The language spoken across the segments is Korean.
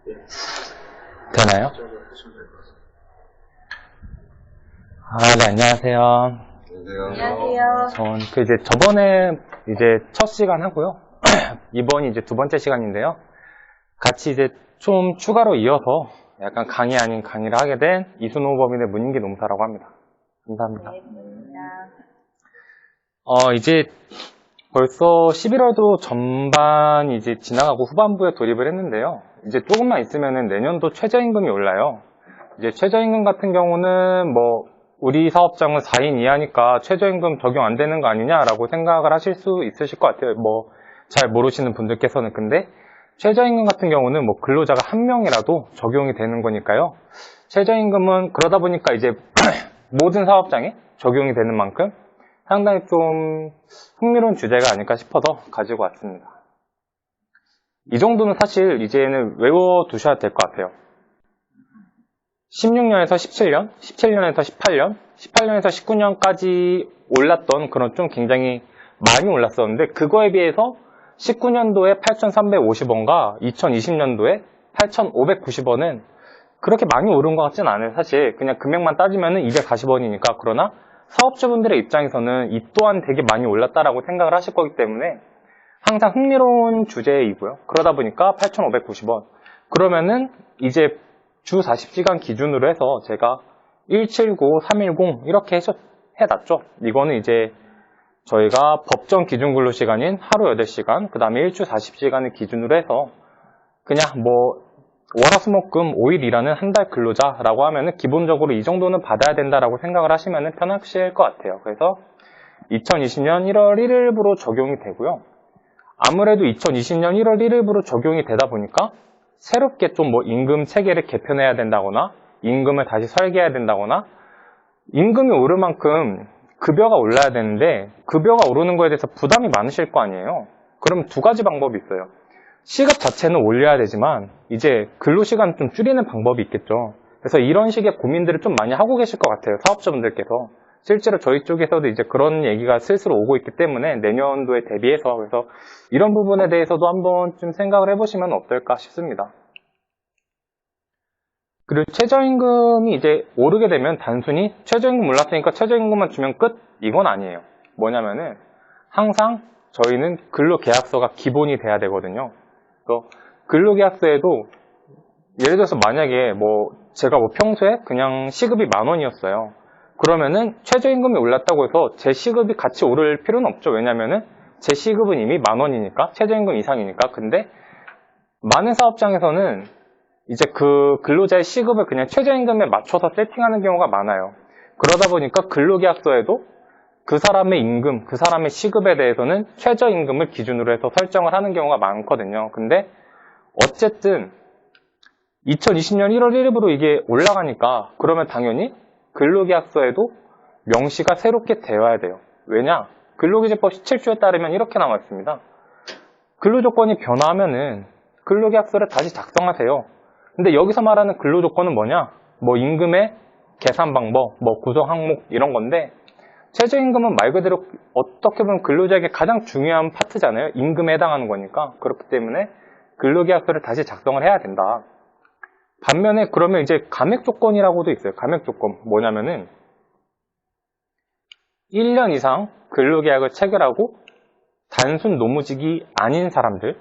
되나요? 네, 안녕하세요. 안녕하세요. 전 이제 저번에 이제 첫 시간 하고요. 이번이 이제 두 번째 시간인데요. 같이 이제 좀 추가로 이어서 약간 강의 아닌 강의를 하게 된 이순호 법인의 문인기 농사라고 합니다. 감사합니다. 네, 감사합니다. 이제 벌써 11월도 전반 이제 지나가고 후반부에 돌입을 했는데요. 이제 조금만 있으면은 내년도 최저임금이 올라요. 이제 최저임금 같은 경우는 뭐 우리 사업장은 4인 이하니까 최저임금 적용 안 되는 거 아니냐라고 생각을 하실 수 있으실 것 같아요. 뭐 잘 모르시는 분들께서는. 근데 최저임금 같은 경우는 뭐 근로자가 한 명이라도 적용이 되는 거니까요. 최저임금은 그러다 보니까 이제 모든 사업장에 적용이 되는 만큼 상당히 좀 흥미로운 주제가 아닐까 싶어서 가지고 왔습니다. 이 정도는 사실 이제는 외워두셔야 될 것 같아요. 16년에서 17년, 17년에서 18년, 18년에서 19년까지 올랐던 그런 좀 굉장히 많이 올랐었는데 그거에 비해서 19년도에 8,350원과 2020년도에 8,590원은 그렇게 많이 오른 것 같진 않아요. 사실 그냥 금액만 따지면 240원이니까. 그러나 사업주분들의 입장에서는 이 또한 되게 많이 올랐다라고 생각을 하실 거기 때문에 항상 흥미로운 주제이고요. 그러다 보니까 8,590원. 그러면은 이제 주 40시간 기준으로 해서 제가 179, 310 이렇게 해놨죠. 이거는 이제 저희가 법정 기준 근로시간인 하루 8시간, 그 다음에 일주 40시간을 기준으로 해서 그냥 뭐 월화수목금 5일 일하는 한 달 근로자라고 하면은 기본적으로 이 정도는 받아야 된다라고 생각을 하시면은 편하실 것 같아요. 그래서 2020년 1월 1일부로 적용이 되고요. 아무래도 2020년 1월 1일부로 적용이 되다 보니까 새롭게 좀 뭐 임금 체계를 개편해야 된다거나 임금을 다시 설계해야 된다거나 임금이 오를 만큼 급여가 올라야 되는데 급여가 오르는 거에 대해서 부담이 많으실 거 아니에요. 그럼 두 가지 방법이 있어요. 시급 자체는 올려야 되지만 이제 근로시간 좀 줄이는 방법이 있겠죠. 그래서 이런 식의 고민들을 좀 많이 하고 계실 것 같아요. 사업자분들께서. 실제로 저희 쪽에서도 이제 그런 얘기가 슬슬 오고 있기 때문에 내년도에 대비해서 그래서 이런 부분에 대해서도 한번 좀 생각을 해보시면 어떨까 싶습니다. 그리고 최저임금이 이제 오르게 되면 단순히 최저임금 올랐으니까 최저임금만 주면 끝? 이건 아니에요. 뭐냐면은 항상 저희는 근로계약서가 기본이 돼야 되거든요. 그래서 근로계약서에도 예를 들어서 만약에 뭐 제가 뭐 평소에 그냥 시급이 10,000원이었어요. 그러면은 최저임금이 올랐다고 해서 제 시급이 같이 오를 필요는 없죠. 왜냐면은 제 시급은 이미 10,000원이니까 최저임금 이상이니까. 근데 많은 사업장에서는 이제 그 근로자의 시급을 그냥 최저임금에 맞춰서 세팅하는 경우가 많아요. 그러다 보니까 근로계약서에도 그 사람의 임금, 그 사람의 시급에 대해서는 최저임금을 기준으로 해서 설정을 하는 경우가 많거든요. 근데 어쨌든 2020년 1월 1일부로 이게 올라가니까 그러면 당연히 근로계약서에도 명시가 새롭게 되어야 돼요. 왜냐? 근로기재법 17조에 따르면 이렇게 나와 있습니다. 근로조건이 변화하면은 근로계약서를 다시 작성하세요. 근데 여기서 말하는 근로조건은 뭐냐? 뭐 임금의 계산 방법, 뭐 구성 항목 이런 건데 최저임금은 말 그대로 어떻게 보면 근로자에게 가장 중요한 파트잖아요. 임금에 해당하는 거니까. 그렇기 때문에 근로계약서를 다시 작성을 해야 된다. 반면에 그러면 이제 감액 조건이라고도 있어요. 감액 조건. 뭐냐면은 1년 이상 근로계약을 체결하고 단순 노무직이 아닌 사람들,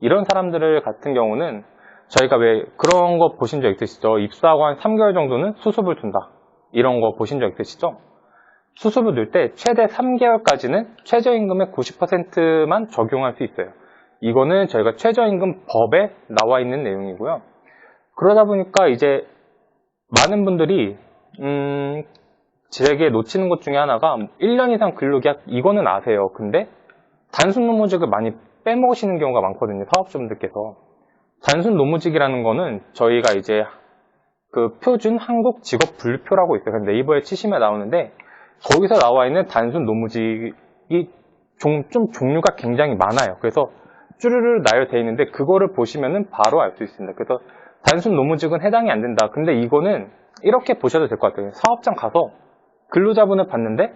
이런 사람들 같은 경우는 저희가 왜 그런 거 보신 적 있으시죠? 입사하고 한 3개월 정도는 수습을 둔다. 이런 거 보신 적 있으시죠? 수습을 둘 때 최대 3개월까지는 최저임금의 90%만 적용할 수 있어요. 이거는 저희가 최저임금 법에 나와 있는 내용이고요. 그러다 보니까 이제 많은 분들이 제게 놓치는 것 중에 하나가 1년 이상 근로계약 이거는 아세요. 근데 단순 노무직을 많이 빼먹으시는 경우가 많거든요. 사업주분들께서. 단순 노무직이라는 거는 저희가 이제 그 표준 한국 직업 분류표라고 있어요. 네이버에 치시면 나오는데 거기서 나와 있는 단순 노무직이 좀 종류가 굉장히 많아요. 그래서 쭈르르 나열되어 있는데 그거를 보시면은 바로 알 수 있습니다. 그래서 단순 노무직은 해당이 안 된다. 근데 이거는 이렇게 보셔도 될 것 같아요. 사업장 가서 근로자분을 봤는데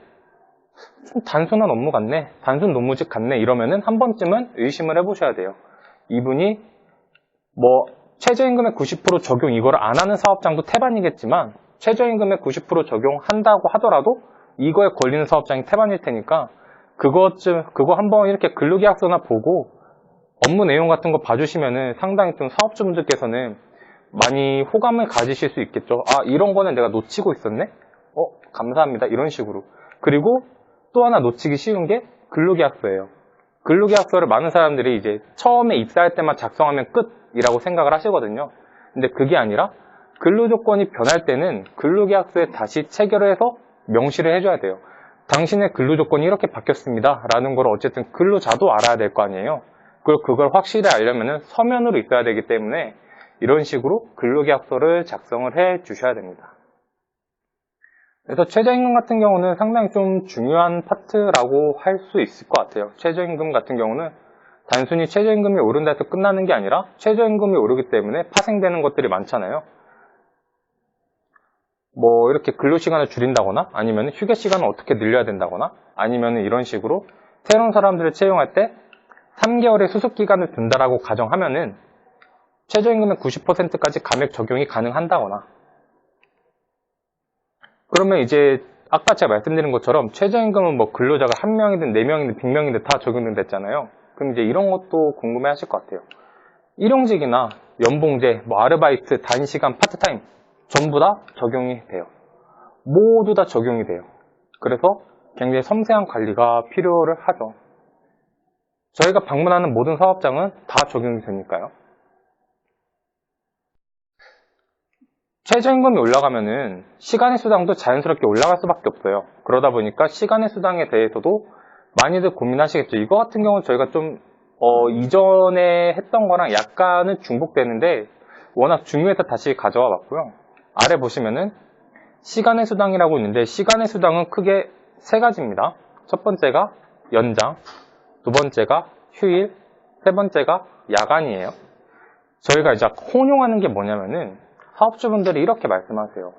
좀 단순한 업무 같네, 단순 노무직 같네 이러면은 한 번쯤은 의심을 해보셔야 돼요. 이분이 뭐 최저임금의 90% 적용 이거를 안 하는 사업장도 태반이겠지만 최저임금의 90% 적용한다고 하더라도 이거에 걸리는 사업장이 태반일 테니까 그거 한번 이렇게 근로계약서나 보고 업무 내용 같은 거 봐주시면은 상당히 좀 사업주분들께서는 많이 호감을 가지실 수 있겠죠. 아, 이런 거는 내가 놓치고 있었네? 감사합니다. 이런 식으로. 그리고 또 하나 놓치기 쉬운 게 근로계약서예요. 근로계약서를 많은 사람들이 이제 처음에 입사할 때만 작성하면 끝이라고 생각을 하시거든요. 근데 그게 아니라 근로조건이 변할 때는 근로계약서에 다시 체결을 해서 명시를 해줘야 돼요. 당신의 근로조건이 이렇게 바뀌었습니다. 라는 걸 어쨌든 근로자도 알아야 될 거 아니에요. 그리고 그걸 확실히 알려면 서면으로 있어야 되기 때문에 이런 식으로 근로계약서를 작성을 해 주셔야 됩니다. 그래서 최저임금 같은 경우는 상당히 좀 중요한 파트라고 할 수 있을 것 같아요. 최저임금 같은 경우는 단순히 최저임금이 오른다 해서 끝나는 게 아니라 최저임금이 오르기 때문에 파생되는 것들이 많잖아요. 뭐 이렇게 근로시간을 줄인다거나 아니면 휴게 시간을 어떻게 늘려야 된다거나 아니면 이런 식으로 새로운 사람들을 채용할 때 3개월의 수습기간을 둔다라고 가정하면은 최저임금의 90%까지 감액 적용이 가능한다거나 그러면 이제 아까 제가 말씀드린 것처럼 최저임금은 뭐 근로자가 1명이든 4명이든 100명이든 다 적용됐잖아요. 그럼 이제 이런 것도 궁금해 하실 것 같아요. 일용직이나 연봉제, 뭐 아르바이트, 단시간, 파트타임 전부 다 적용이 돼요. 모두 다 적용이 돼요. 그래서 굉장히 섬세한 관리가 필요를 하죠. 저희가 방문하는 모든 사업장은 다 적용이 되니까요. 최저임금이 올라가면은 시간의 수당도 자연스럽게 올라갈 수밖에 없어요. 그러다 보니까 시간의 수당에 대해서도 많이들 고민하시겠죠. 이거 같은 경우는 저희가 좀 이전에 했던 거랑 약간은 중복되는데 워낙 중요해서 다시 가져와 봤고요. 아래 보시면은 시간의 수당이라고 있는데 시간의 수당은 크게 세 가지입니다. 첫 번째가 연장, 두 번째가 휴일, 세 번째가 야간이에요. 저희가 이제 혼용하는 게 뭐냐면은 사업주분들이 이렇게 말씀하세요.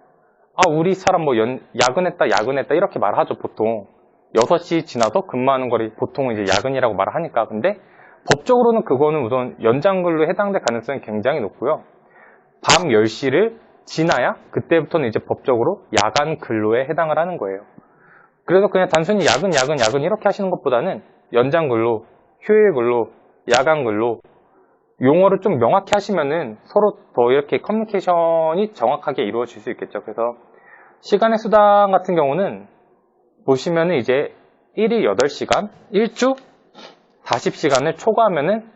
아, 우리 사람 뭐 야근했다 이렇게 말하죠, 보통. 6시 지나서 근무하는 거를 보통 이제 야근이라고 말을 하니까. 근데 법적으로는 그거는 우선 연장근로에 해당될 가능성이 굉장히 높고요. 밤 10시를 지나야 그때부터는 이제 법적으로 야간 근로에 해당을 하는 거예요. 그래서 그냥 단순히 야근 이렇게 하시는 것보다는 연장 근로, 휴일 근로, 야간 근로 용어를 좀 명확히 하시면은 서로 더 이렇게 커뮤니케이션이 정확하게 이루어질 수 있겠죠. 그래서 시간의 수당 같은 경우는 보시면은 이제 1일 8시간, 1주 40시간을 초과하면은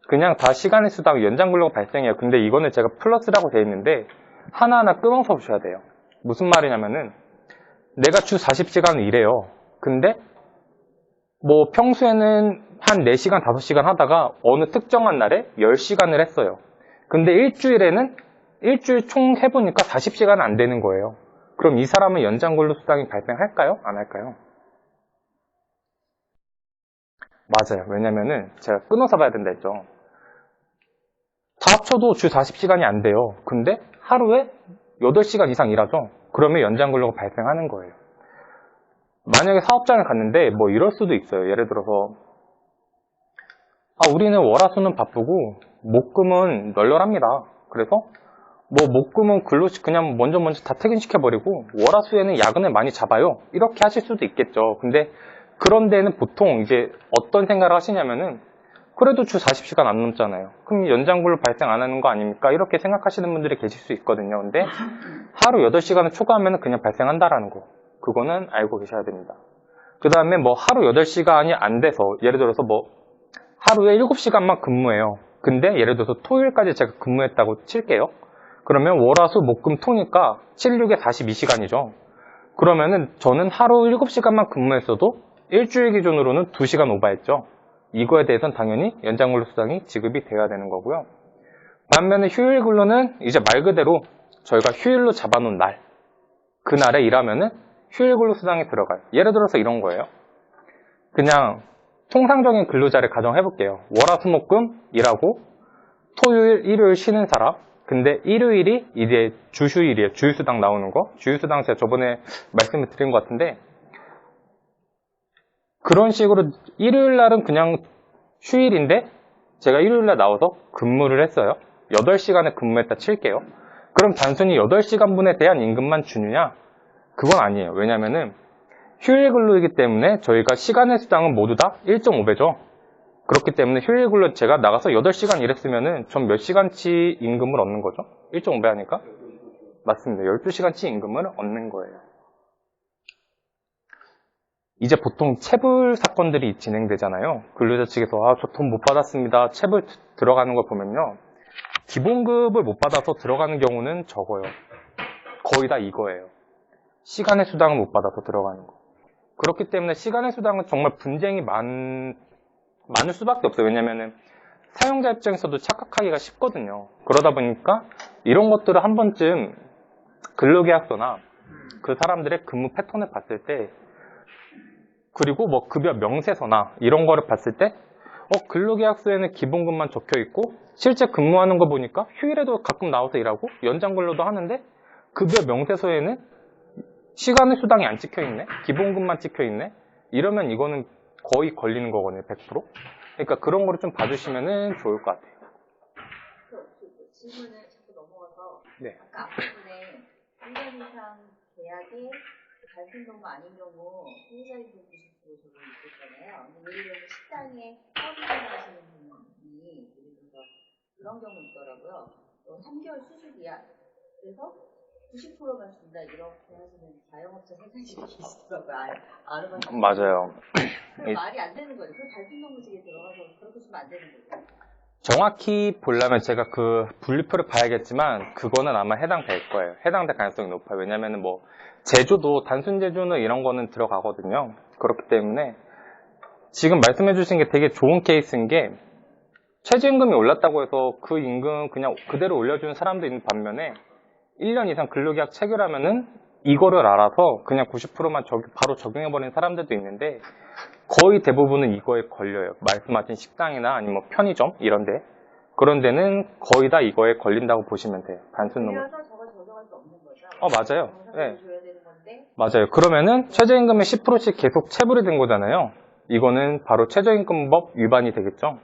그냥 다 시간의 수당 연장 근로가 발생해요. 근데 이거는 제가 플러스라고 되어 있는데 하나하나 끊어서 보셔야 돼요. 무슨 말이냐면은 내가 주 40시간을 일해요. 근데 뭐 평소에는 한 4시간, 5시간 하다가 어느 특정한 날에 10시간을 했어요. 근데 일주일 총 해보니까 40시간은 안 되는 거예요. 그럼 이 사람은 연장근로수당이 발생할까요? 안 할까요? 맞아요. 왜냐면은 제가 끊어서 봐야 된다 했죠. 다 합쳐도 주 40시간이 안 돼요. 근데 하루에 8시간 이상 일하죠. 그러면 연장근로가 발생하는 거예요. 만약에 사업장을 갔는데 뭐 이럴 수도 있어요. 예를 들어서 우리는 월화수는 바쁘고 목금은 널널합니다. 그래서 뭐 목금은 그냥 먼저 다 퇴근시켜버리고 월화수에는 야근을 많이 잡아요. 이렇게 하실 수도 있겠죠. 근데 그런 데는 보통 이제 어떤 생각을 하시냐면은 그래도 주 40시간 안 넘잖아요. 그럼 연장근로 발생 안 하는 거 아닙니까? 이렇게 생각하시는 분들이 계실 수 있거든요. 근데 하루 8시간을 초과하면 그냥 발생한다라는 거. 그거는 알고 계셔야 됩니다. 그 다음에 뭐 하루 8시간이 안 돼서 예를 들어서 뭐 하루에 7시간만 근무해요. 근데 예를 들어서 토요일까지 제가 근무했다고 칠게요. 그러면 월화수 목금 토니까 7, 6에 42시간이죠. 그러면은 저는 하루 7시간만 근무했어도 일주일 기준으로는 2시간 오버했죠. 이거에 대해서는 당연히 연장근로수당이 지급이 되어야 되는 거고요. 반면에 휴일 근로는 이제 말 그대로 저희가 휴일로 잡아놓은 날, 그날에 일하면은 휴일 근로수당이 들어가요. 예를 들어서 이런 거예요. 그냥 통상적인 근로자를 가정해볼게요. 월화수목금 일하고 토요일, 일요일 쉬는 사람. 근데 일요일이 이제 주휴일이에요. 주휴수당 나오는 거. 주휴수당 제가 저번에 말씀을 드린 것 같은데 그런 식으로 일요일 날은 그냥 휴일인데 제가 일요일 날 나와서 근무를 했어요. 8시간을 근무했다 칠게요. 그럼 단순히 8시간분에 대한 임금만 주느냐? 그건 아니에요. 왜냐면은 휴일 근로이기 때문에 저희가 시간의 수당은 모두 다 1.5배죠. 그렇기 때문에 휴일 근로 제가 나가서 8시간 일했으면은 전 몇 시간치 임금을 얻는 거죠? 1.5배 하니까? 맞습니다. 12시간치 임금을 얻는 거예요. 이제 보통 체불 사건들이 진행되잖아요. 근로자 측에서 저 돈 못 받았습니다. 체불 들어가는 걸 보면요. 기본급을 못 받아서 들어가는 경우는 적어요. 거의 다 이거예요. 시간의 수당을 못 받아서 들어가는 거. 그렇기 때문에 시간의 수당은 정말 분쟁이 많을 수밖에 없어요. 왜냐면은 사용자 입장에서도 착각하기가 쉽거든요. 그러다 보니까 이런 것들을 한 번쯤 근로계약서나 그 사람들의 근무 패턴을 봤을 때, 그리고 뭐 급여 명세서나 이런 거를 봤을 때 근로계약서에는 기본급만 적혀 있고 실제 근무하는 거 보니까 휴일에도 가끔 나와서 일하고 연장 근로도 하는데 급여 명세서에는 시간의 수당이 안 찍혀 있네, 기본급만 찍혀 있네, 이러면 이거는 거의 걸리는 거거든요. 100%. 그러니까 그런 거를 좀 봐주시면 좋을 것 같아요. 질문을 자꾸 넘어가서 네. 아까 앞부분에 1년 이상 계약이 단순 근무 아닌 경우 피해자임금 90% 적용이 있었잖아요. 예를 들어서 식당에 서비스를 하시는 분이 예를 들어서 그런 경우 있더라고요. 3개월 수술이야. 그래서 90%만 준다 이렇게 하시는 자영업자 회사들이 계시더라고요. 아르바이트. 맞아요. 그 말이 안 되는 거예요. 그 단순 근무직에 들어가서 그렇게 주면 안 되는 거예요. 정확히 보려면 제가 그 분류표를 봐야겠지만 그거는 아마 해당될 거예요. 해당될 가능성이 높아요. 왜냐면은 뭐 제조도 단순 제조는 이런 거는 들어가거든요. 그렇기 때문에 지금 말씀해 주신 게 되게 좋은 케이스인 게 최저임금이 올랐다고 해서 그 임금 그냥 그대로 올려주는 사람도 있는 반면에 1년 이상 근로계약 체결하면은 이거를 알아서 그냥 90%만 바로 적용해버리는 사람들도 있는데 거의 대부분은 이거에 걸려요. 말씀하신 식당이나 아니면 뭐 편의점 이런데, 그런 데는 거의 다 이거에 걸린다고 보시면 돼요. 단순 노무. 그래서 저걸 적용할 수 없는 거죠. 맞아요. 네. 줘야 되는 건데. 맞아요. 그러면은 최저임금의 10%씩 계속 체불이 된 거잖아요. 이거는 바로 최저임금법 위반이 되겠죠.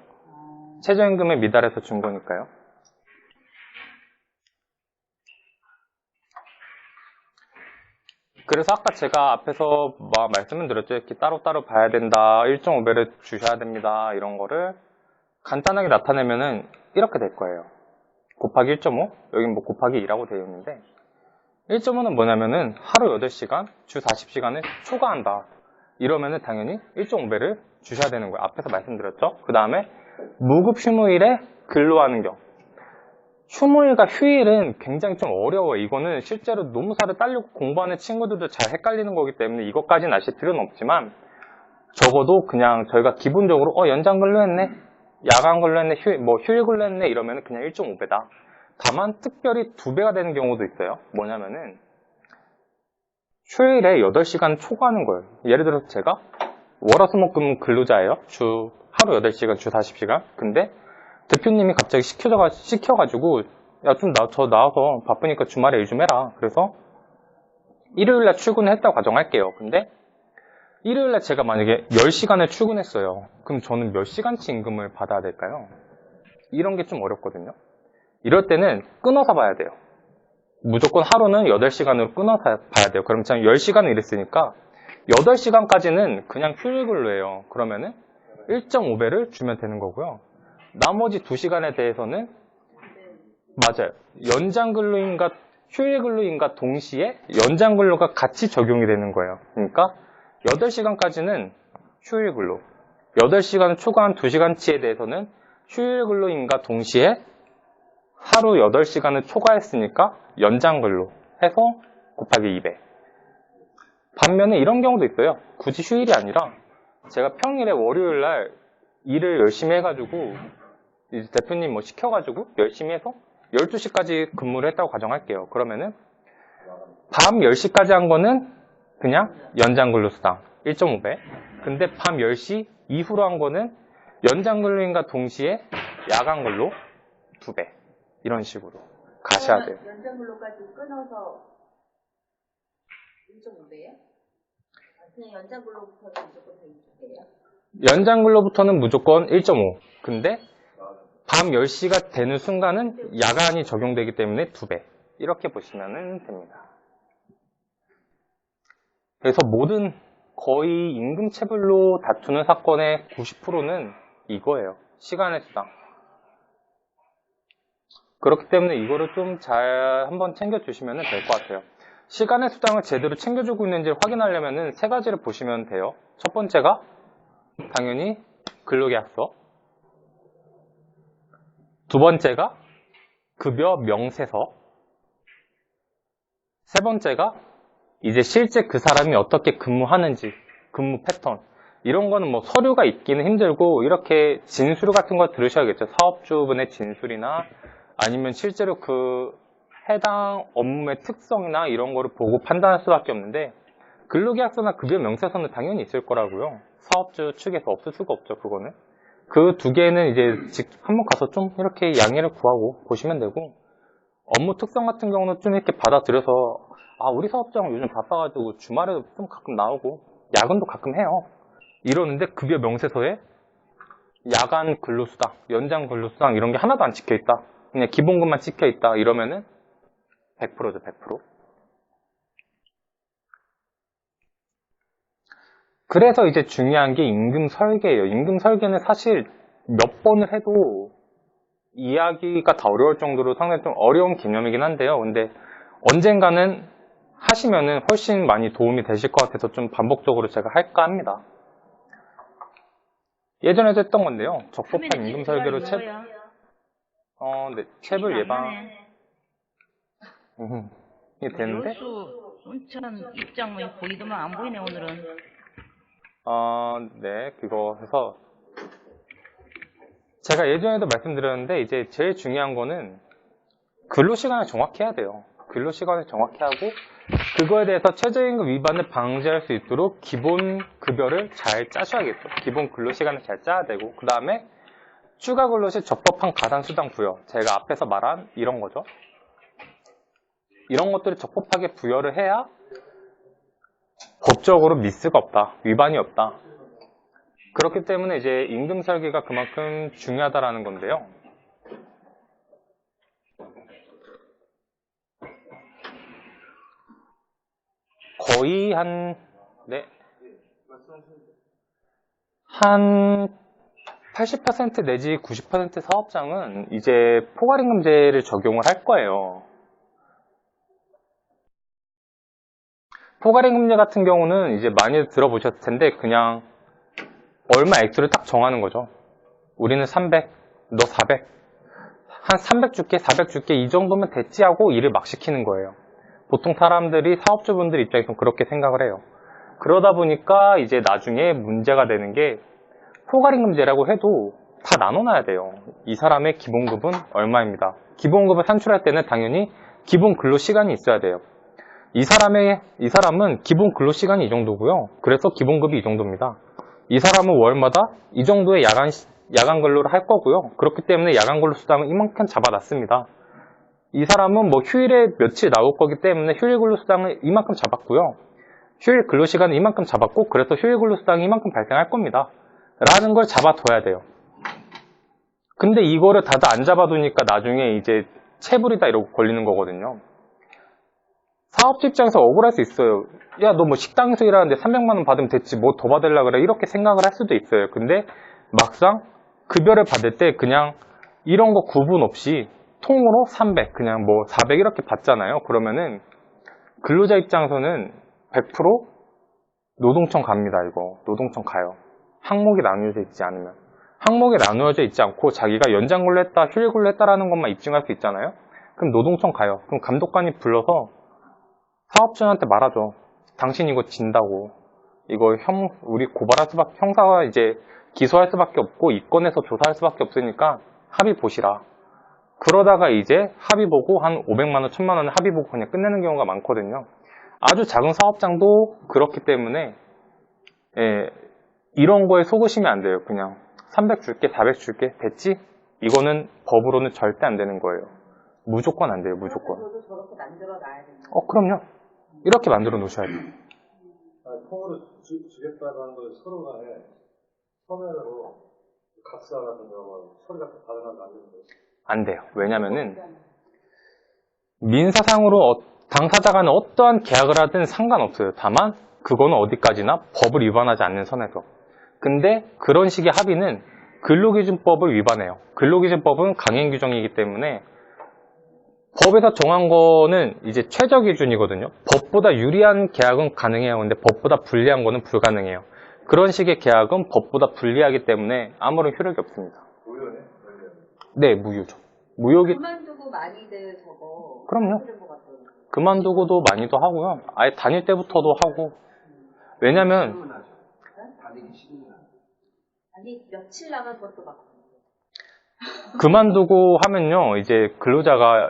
최저임금에 미달해서 준 거니까요. 그래서 아까 제가 앞에서 말씀을 드렸죠. 이렇게 따로따로 봐야 된다, 1.5배를 주셔야 됩니다, 이런 거를 간단하게 나타내면은 이렇게 될 거예요. 곱하기 1.5, 여긴 뭐 곱하기 2라고 되어 있는데 1.5는 뭐냐면은 하루 8시간, 주 40시간을 초과한다. 이러면은 당연히 1.5배를 주셔야 되는 거예요. 앞에서 말씀드렸죠. 그 다음에 무급 휴무일에 근로하는 경우. 휴무일과 휴일은 굉장히 좀 어려워요. 이거는 실제로 노무사를 따려고 공부하는 친구들도 잘 헷갈리는 거기 때문에 이것까지는 아실 필요는 없지만 적어도 그냥 저희가 기본적으로 연장 근로했네, 야간 근로했네, 휴일 근로했네 이러면 그냥 1.5배다. 다만 특별히 2배가 되는 경우도 있어요. 뭐냐면은 휴일에 8시간 초과하는 거예요. 예를 들어서 제가 월화수목금 근로자예요. 하루 8시간, 주 40시간. 근데 대표님이 갑자기 시켜가지고 야, 저 나와서 바쁘니까 주말에 일 좀 해라. 그래서 일요일날 출근을 했다고 가정할게요. 근데 일요일날 제가 만약에 10시간을 출근했어요. 그럼 저는 몇 시간치 임금을 받아야 될까요? 이런 게 좀 어렵거든요. 이럴 때는 끊어서 봐야 돼요. 무조건 하루는 8시간으로 끊어서 봐야 돼요. 그럼 제가 10시간을 일했으니까 8시간까지는 그냥 휴일 근로예요. 그러면은 1.5배를 주면 되는 거고요. 나머지 2시간에 대해서는 맞아요. 연장 근로인과 휴일 근로인과 동시에 연장 근로가 같이 적용이 되는 거예요. 그러니까 8시간까지는 휴일 근로, 8시간 초과한 2시간치에 대해서는 휴일 근로인과 동시에 하루 8시간을 초과했으니까 연장 근로 해서 곱하기 2배. 반면에 이런 경우도 있어요. 굳이 휴일이 아니라 제가 평일에 월요일날 일을 열심히 해가지고 이제 대표님 시켜가지고 열심히 해서 12시까지 근무를 했다고 가정할게요. 그러면은 밤 10시까지 한 거는 그냥 연장 근로수당 1.5배. 근데 밤 10시 이후로 한 거는 연장 근로인과 동시에 야간 근로 2배. 이런 식으로 가셔야 돼요. 연장 근로까지 끊어서 1.5배예요? 그냥 연장 근로부터는 무조건 1.5배예요? 연장 근로부터는 무조건 1.5. 근데 밤 10시가 되는 순간은 야간이 적용되기 때문에 2배. 이렇게 보시면 됩니다. 그래서 모든 거의 임금체불로 다투는 사건의 90%는 이거예요. 시간의 수당. 그렇기 때문에 이거를 좀 잘 한번 챙겨주시면 될 것 같아요. 시간의 수당을 제대로 챙겨주고 있는지 확인하려면 3가지를 보시면 돼요. 첫 번째가 당연히 근로계약서. 두 번째가 급여 명세서. 세 번째가 이제 실제 그 사람이 어떻게 근무하는지, 근무 패턴. 이런 거는 뭐 서류가 있기는 힘들고 이렇게 진술 같은 거 들으셔야겠죠. 사업주분의 진술이나 아니면 실제로 그 해당 업무의 특성이나 이런 거를 보고 판단할 수밖에 없는데 근로계약서나 급여 명세서는 당연히 있을 거라고요. 사업주 측에서 없을 수가 없죠, 그거는. 그 2개는 이제 한번 가서 좀 이렇게 양해를 구하고 보시면 되고, 업무 특성 같은 경우는 좀 이렇게 받아들여서 우리 사업장 요즘 바빠가지고 주말에도 좀 가끔 나오고 야근도 가끔 해요. 이러는데 급여 명세서에 야간 근로수당, 연장 근로수당 이런 게 하나도 안 찍혀있다. 그냥 기본급만 찍혀있다. 이러면은 100%죠, 100%. 그래서 이제 중요한 게 임금 설계예요. 임금 설계는 사실 몇 번을 해도 이야기가 다 어려울 정도로 상당히 좀 어려운 개념이긴 한데요. 근데 언젠가는 하시면은 훨씬 많이 도움이 되실 것 같아서 좀 반복적으로 제가 할까 합니다. 예전에도 했던 건데요. 적법한 임금 설계로 네, 체불 예방. 이게 되는데? 여수 순천 입장 뭐 보이더만 안 보이네 오늘은. 네, 그거 해서 제가 예전에도 말씀드렸는데 이제 제일 중요한 거는 근로시간을 정확히 해야 돼요. 근로시간을 정확히 하고 그거에 대해서 최저임금 위반을 방지할 수 있도록 기본 급여를 잘 짜셔야겠죠. 기본 근로시간을 잘 짜야 되고 그 다음에 추가 근로시 적법한 가산수당 부여. 제가 앞에서 말한 이런 거죠. 이런 것들을 적법하게 부여를 해야 법적으로 미스가 없다. 위반이 없다. 그렇기 때문에 이제 임금 설계가 그만큼 중요하다라는 건데요. 거의 한 80% 내지 90% 사업장은 이제 포괄임금제를 적용을 할 거예요. 포괄임금제 같은 경우는 이제 많이 들어보셨을 텐데 그냥 얼마 액수를 딱 정하는 거죠. 우리는 300, 너 400. 한 300 줄게, 400 줄게 이 정도면 됐지 하고 일을 막 시키는 거예요. 보통 사람들이 사업주분들 입장에서 그렇게 생각을 해요. 그러다 보니까 이제 나중에 문제가 되는 게 포괄임금제라고 해도 다 나눠놔야 돼요. 이 사람의 기본급은 얼마입니다. 기본급을 산출할 때는 당연히 기본 근로시간이 있어야 돼요. 이 사람은 기본 근로시간이 이 정도고요. 그래서 기본급이 이 정도입니다. 이 사람은 월마다 이 정도의 야간 근로를 할 거고요. 그렇기 때문에 야간 근로 수당은 이만큼 잡아놨습니다. 이 사람은 뭐 휴일에 며칠 나올 거기 때문에 휴일 근로 수당을 이만큼 잡았고요. 휴일 근로 시간은 이만큼 잡았고 그래서 휴일 근로 수당이 이만큼 발생할 겁니다. 라는 걸 잡아둬야 돼요. 근데 이거를 다들 안 잡아두니까 나중에 이제 체불이다 이러고 걸리는 거거든요. 사업주 입장에서 억울할 수 있어요. 야, 너 뭐 식당에서 일하는데 300만 원 받으면 됐지 뭐 더 받으려고 그래 이렇게 생각을 할 수도 있어요. 근데 막상 급여를 받을 때 그냥 이런 거 구분 없이 통으로 300 그냥 뭐 400 이렇게 받잖아요. 그러면은 근로자 입장에서는 100% 노동청 갑니다. 이거 노동청 가요. 항목이 나누어져 있지 않으면. 항목이 나누어져 있지 않고 자기가 연장 근로 했다 휴일 근로 했다라는 것만 입증할 수 있잖아요. 그럼 노동청 가요. 그럼 감독관이 불러서 사업주한테 말하죠. 당신 이거 진다고. 이거 우리 고발할 수밖에, 형사가 이제 기소할 수밖에 없고, 입건해서 조사할 수밖에 없으니까 합의 보시라. 그러다가 이제 합의 보고 한 500만원, 1000만원 합의 보고 그냥 끝내는 경우가 많거든요. 아주 작은 사업장도 그렇기 때문에, 이런 거에 속으시면 안 돼요. 그냥 300 줄게, 400 줄게, 됐지? 이거는 법으로는 절대 안 되는 거예요. 무조건 안 돼요, 무조건. 저도 저렇게 만들어 놔야 됩니다. 그럼요. 이렇게 만들어 놓으셔야 돼요. 통으로 주겠다는 걸 서로가 해. 서면으로 각서 같은 경우는 소리 같은 거 받아놔도 안 되는데. 안 돼요. 왜냐면은 민사상으로 당사자 간에 어떠한 계약을 하든 상관없어요. 다만 그거는 어디까지나 법을 위반하지 않는 선에서. 근데 그런 식의 합의는 근로기준법을 위반해요. 근로기준법은 강행 규정이기 때문에 법에서 정한 거는 이제 최저 기준이거든요. 법보다 유리한 계약은 가능해요. 근데 법보다 불리한 거는 불가능해요. 그런 식의 계약은 법보다 불리하기 때문에 아무런 효력이 없습니다. 무효네? 네, 무효죠. 무효기 그만두고 많이들 저거 그럼요. 하는 것 같더라고요. 그만두고도 많이도 하고요. 아예 다닐 때부터도 하고. 왜냐면 다니기 싫으면. 아니 며칠 나간 것도 막 그만두고 하면요, 이제 근로자가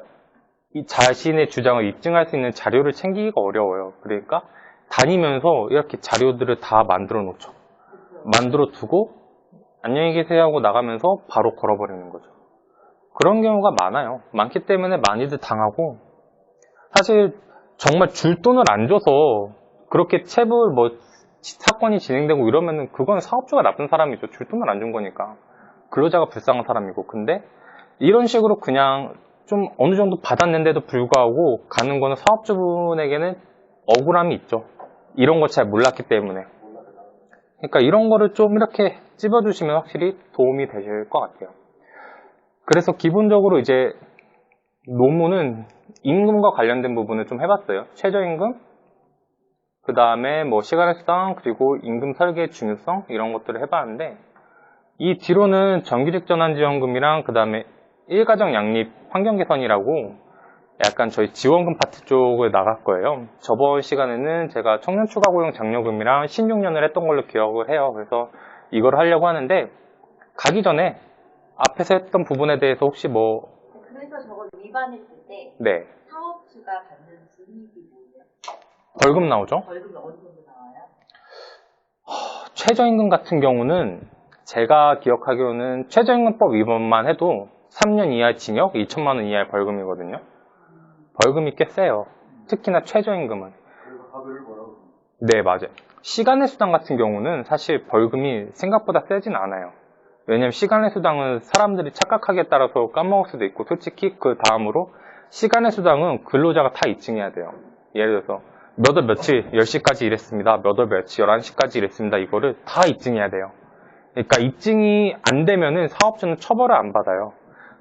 이 자신의 주장을 입증할 수 있는 자료를 챙기기가 어려워요. 그러니까 다니면서 이렇게 자료들을 다 만들어 놓죠. 만들어 두고 안녕히 계세요 하고 나가면서 바로 걸어버리는 거죠. 그런 경우가 많아요. 많기 때문에 많이들 당하고, 사실 정말 줄 돈을 안 줘서 그렇게 체불 사건이 진행되고 이러면은 그건 사업주가 나쁜 사람이죠. 줄 돈을 안 준 거니까. 근로자가 불쌍한 사람이고. 근데 이런 식으로 그냥 좀 어느 정도 받았는데도 불구하고 가는 거는 사업주분에게는 억울함이 있죠. 이런 거 잘 몰랐기 때문에. 그러니까 이런 거를 좀 이렇게 찝어주시면 확실히 도움이 되실 것 같아요. 그래서 기본적으로 이제 논문은 임금과 관련된 부분을 좀 해봤어요. 최저임금, 그 다음에 시간의 수당, 그리고 임금 설계의 중요성 이런 것들을 해봤는데, 이 뒤로는 정규직 전환지원금이랑 그 다음에 일가정 양립 환경 개선이라고 약간 저희 지원금 파트 쪽을 나갈 거예요. 저번 시간에는 제가 청년 추가 고용 장려금이랑 신중년을 했던 걸로 기억을 해요. 그래서 이걸 하려고 하는데, 가기 전에 앞에서 했던 부분에 대해서 혹시 그래서 저걸 위반했을 때 네, 사업주가 받는 불이익이 뭐예요? 벌금 나오죠? 벌금이 어느 정도 나와요? 최저임금 같은 경우는 제가 기억하기로는 최저임금법 위반만 해도 3년 이하 징역, 2천만 원 이하의 벌금이거든요. 벌금이 꽤 세요. 특히나 최저임금은. 그래서 합의를 뭐라고? 네, 맞아요. 시간의 수당 같은 경우는 사실 벌금이 생각보다 세진 않아요. 왜냐면 시간의 수당은 사람들이 착각하기에 따라서 까먹을 수도 있고, 솔직히 그 다음으로 시간의 수당은 근로자가 다 입증해야 돼요. 예를 들어서 몇 월 며칠 10시까지 일했습니다. 몇 월 며칠 11시까지 일했습니다. 이거를 다 입증해야 돼요. 그러니까 입증이 안 되면은 사업주는 처벌을 안 받아요.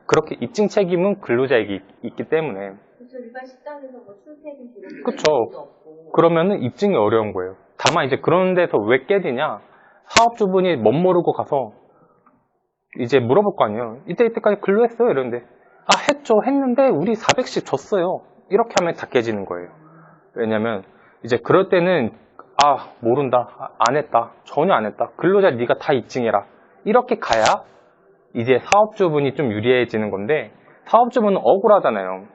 그렇게 입증 책임은 근로자에게 있기 때문에. 그래서 일반 식당에서 출퇴근 기록이 그쵸. 없고 그러면은 입증이 어려운 거예요. 다만 이제 그런 데서 왜 깨지냐? 사업주분이 멋모르고 가서 이제 물어볼 거 아니에요. 이때까지 근로했어요? 이러는데, 했죠. 했는데 우리 400씩 줬어요. 이렇게 하면 다 깨지는 거예요. 왜냐면 이제 그럴 때는 모른다. 안 했다. 전혀 안 했다. 근로자 네가 다 입증해라. 이렇게 가야 이제 사업주분이 좀 유리해지는 건데, 사업주분은 억울하잖아요.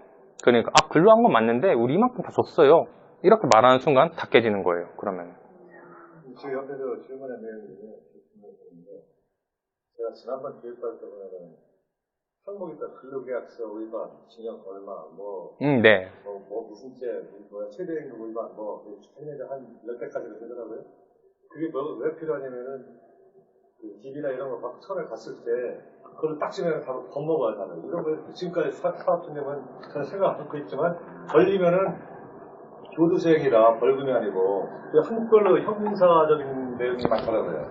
그러니까 근로한 건 맞는데 우리 이만큼 다 줬어요. 이렇게 말하는 순간 다 깨지는 거예요. 그러면. 저 옆에서 질문한 내용이 제가 지난번 교육할 때 보면은 항목이다 근로계약서 위반, 징역 얼마, 네. 무슨 최대임금 위반, 했는데 한 10개까지가 되더라고요. 그게 왜 필요하냐면은, DB나 이런 거 막 처음에 갔을 때, 그걸 딱 치면 바로 겁먹어요, 다들. 이런 거 지금까지 사업주님은 저는 생각 안 하고 있지만, 걸리면은 교도소행이라 벌금이 아니고, 한국별로 형사적인 내용이 많더라고요.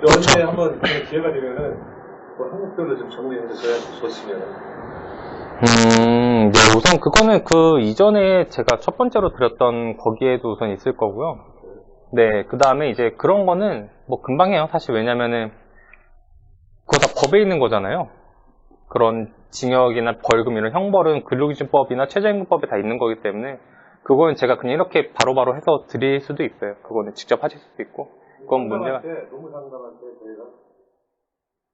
언제 한번 기회가 되면은, 한국별로 좀 정리해 주셨으면. 네, 우선 그거는 그 이전에 제가 첫 번째로 드렸던 거기에도 우선 있을 거고요. 네, 그 다음에 이제 그런 거는 금방 해요. 사실 왜냐면은 그거 다 법에 있는 거잖아요. 그런 징역이나 벌금 이런 형벌은 근로기준법이나 최저임금법에 다 있는 거기 때문에 그거는 제가 그냥 이렇게 바로바로 해서 드릴 수도 있어요. 그거는 직접 하실 수도 있고. 그건 문제가. 너무 상담할 때 저희가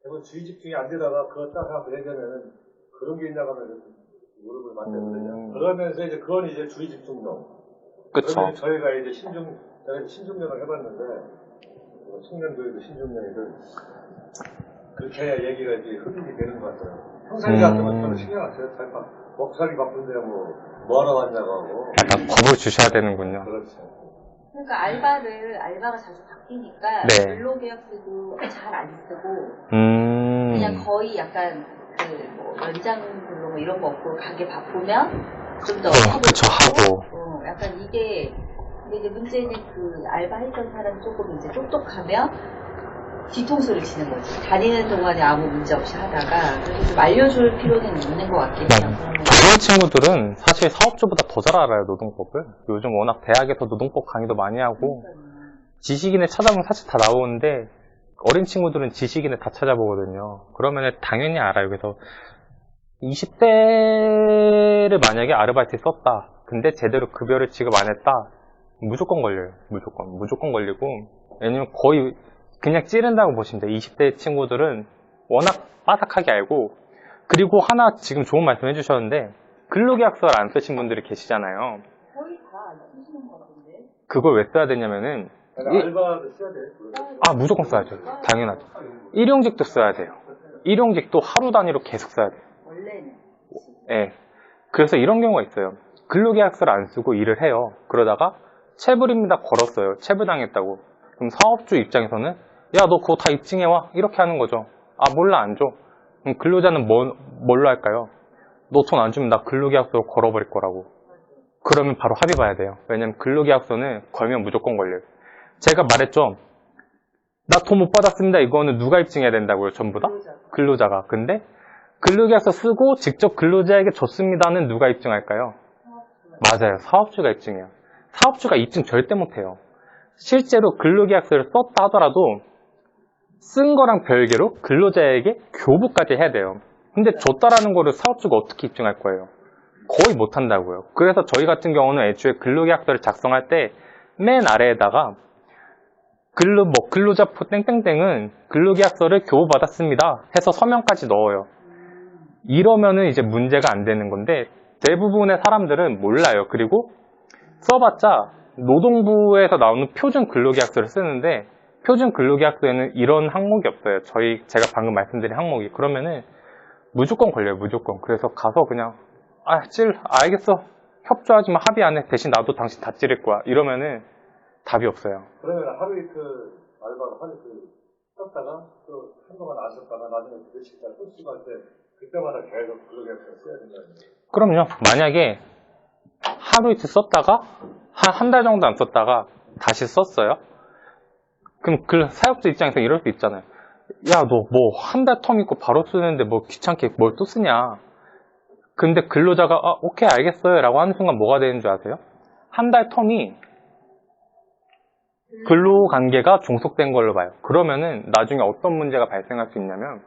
대부분 주의 집중이 안 되다가 그거 딱 하고 얘기하면은 그런 게 있냐고 하면 무릎을 맞대거든요. 그러면서 이제 그건 이제 주의 집중용. 그쵸. 그러면 저희가 이제 신중령을 해봤는데 청년들도 신중령이들 그렇게 얘기가 이제 흡입이 되는 것 같아요. 형사님 같은 건 저는 신경 안 써요. 먹살이 바쁜데 뭐하러 왔냐고 하고. 약간 겁을 주셔야 되는군요. 그렇죠. 그러니까 알바가 자주 바뀌니까 네. 근로계약서도 잘 안 쓰고 그냥 거의 약간 뭐 연장 근로 뭐 이런 거 없고 가게 바쁘면 좀 더 그쵸, 하고. 약간 이게 근데 이제 문제는 그 알바했던 사람이 조금 이제 똑똑하면 뒤통수를 치는 거지. 다니는 동안에 아무 문제 없이 하다가 그래서 좀 알려줄 필요는 있는 것 같긴 해요. 그런 친구들은 사실 사업주보다 더 잘 알아요, 노동법을. 요즘 워낙 대학에서 노동법 강의도 많이 하고 지식인을 찾아보면 사실 다 나오는데 어린 친구들은 지식인을 다 찾아보거든요. 그러면 당연히 알아요. 그래서 20대를 만약에 아르바이트에 썼다. 근데 제대로 급여를 지급 안 했다. 무조건 걸려요. 무조건 걸리고. 왜냐면 거의 그냥 찌른다고 보시면 돼요. 20대 친구들은 워낙 빠삭하게 알고. 그리고 하나 지금 좋은 말씀 해주셨는데 근로계약서를 안 쓰신 분들이 계시잖아요. 거의 다 안 쓰시는 것 같은데. 그걸 왜 써야 되냐면은 알바를 써야 돼. 무조건 써야죠. 당연하죠. 일용직도 써야 돼요. 일용직도 하루 단위로 계속 써야 돼요. 원래는. 예. 그래서 이런 경우가 있어요. 근로계약서를 안 쓰고 일을 해요. 그러다가 체불입니다 걸었어요. 체불당했다고. 그럼 사업주 입장에서는 야, 너 그거 다 입증해와. 이렇게 하는 거죠. 몰라, 안 줘. 그럼 근로자는 뭘로 할까요? 너 돈 안 주면 나 근로계약서로 걸어버릴 거라고. 그러면 바로 합의 봐야 돼요. 왜냐면 근로계약서는 걸면 무조건 걸려요. 제가 말했죠. 나 돈 못 받았습니다. 이거는 누가 입증해야 된다고요? 전부 다? 근로자가. 근데 근로계약서 쓰고 직접 근로자에게 줬습니다는 누가 입증할까요? 맞아요. 사업주가 입증해요. 사업주가 입증 절대 못해요. 실제로 근로계약서를 썼다 하더라도 쓴 거랑 별개로 근로자에게 교부까지 해야 돼요. 근데 줬다라는 거를 사업주가 어떻게 입증할 거예요? 거의 못한다고요. 그래서 저희 같은 경우는 애초에 근로계약서를 작성할 때 맨 아래에다가 근로자포 땡땡땡은 근로계약서를 교부받았습니다 해서 서명까지 넣어요. 이러면은 이제 문제가 안 되는 건데 대부분의 사람들은 몰라요. 그리고 써봤자 노동부에서 나오는 표준 근로계약서를 쓰는데 표준 근로계약서에는 이런 항목이 없어요. 제가 방금 말씀드린 항목이. 그러면은 무조건 걸려요. 무조건. 그래서 가서 그냥 알겠어. 협조하지 마. 합의 안 해. 대신 나도 당신 다 찌를 거야. 이러면은 답이 없어요. 그러면 하루 이틀 알바를 하루 이틀 썼다가 또 한동안 안 썼다가 나중에 며칠 날 또 쓰고 할 때 그때마다 계속 근로계약서를 써야 된다는 거예요. 그럼요. 만약에 하루 이틀 썼다가 한 달 정도 안 썼다가 다시 썼어요. 그럼 그 사업자 입장에서 이럴 수 있잖아요. 야, 너 뭐 한 달 텀 있고 바로 쓰는데 뭐 귀찮게 뭘 또 쓰냐. 근데 근로자가 오케이 알겠어요 라고 하는 순간 뭐가 되는 줄 아세요? 한 달 텀이 근로관계가 종속된 걸로 봐요. 그러면은 나중에 어떤 문제가 발생할 수 있냐면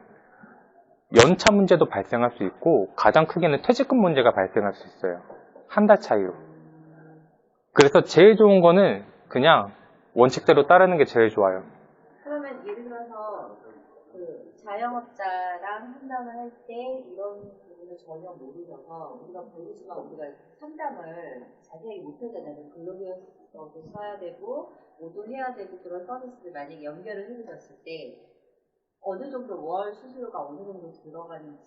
연차 문제도 발생할 수 있고 가장 크게는 퇴직금 문제가 발생할 수 있어요. 한 달 차이로. 그래서 제일 좋은 거는 그냥 원칙대로 따르는 게 제일 좋아요. 그러면 예를 들어서 그 자영업자랑 상담을 할 때 이런 부분을 전혀 모르셔서 우리가 모르지만 우리가 상담을 자세하게 못하잖아요. 근로계약서도 써야 되고 뭐도 해야 되고 그런 서비스를 만약에 연결을 해주셨을 때 어느 정도 월 수수료가 어느 정도 들어가는지.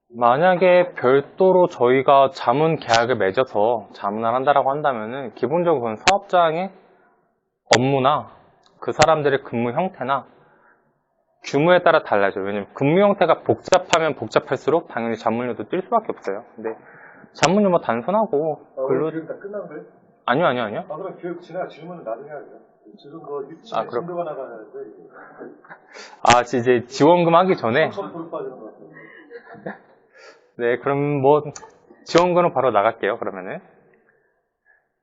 만약에 별도로 저희가 자문 계약을 맺어서 자문을 한다라고 한다면은 기본적으로 그건 사업장의 업무나 그 사람들의 근무 형태나 규모에 따라 달라져요. 왜냐면 근무 형태가 복잡하면 복잡할수록 당연히 자문료도 뛸 수밖에 없어요. 근데 자문료 뭐 단순하고 오늘 교육 다 끝난 거예요? 아니요. 그럼 교육 질문은 나중에 하죠. 지금 유치원 그럼. 진도가 나가는데 이제 지원금 하기 전에 불 빠지는 것 같아요. 네, 그럼 뭐 지원금은 바로 나갈게요. 그러면은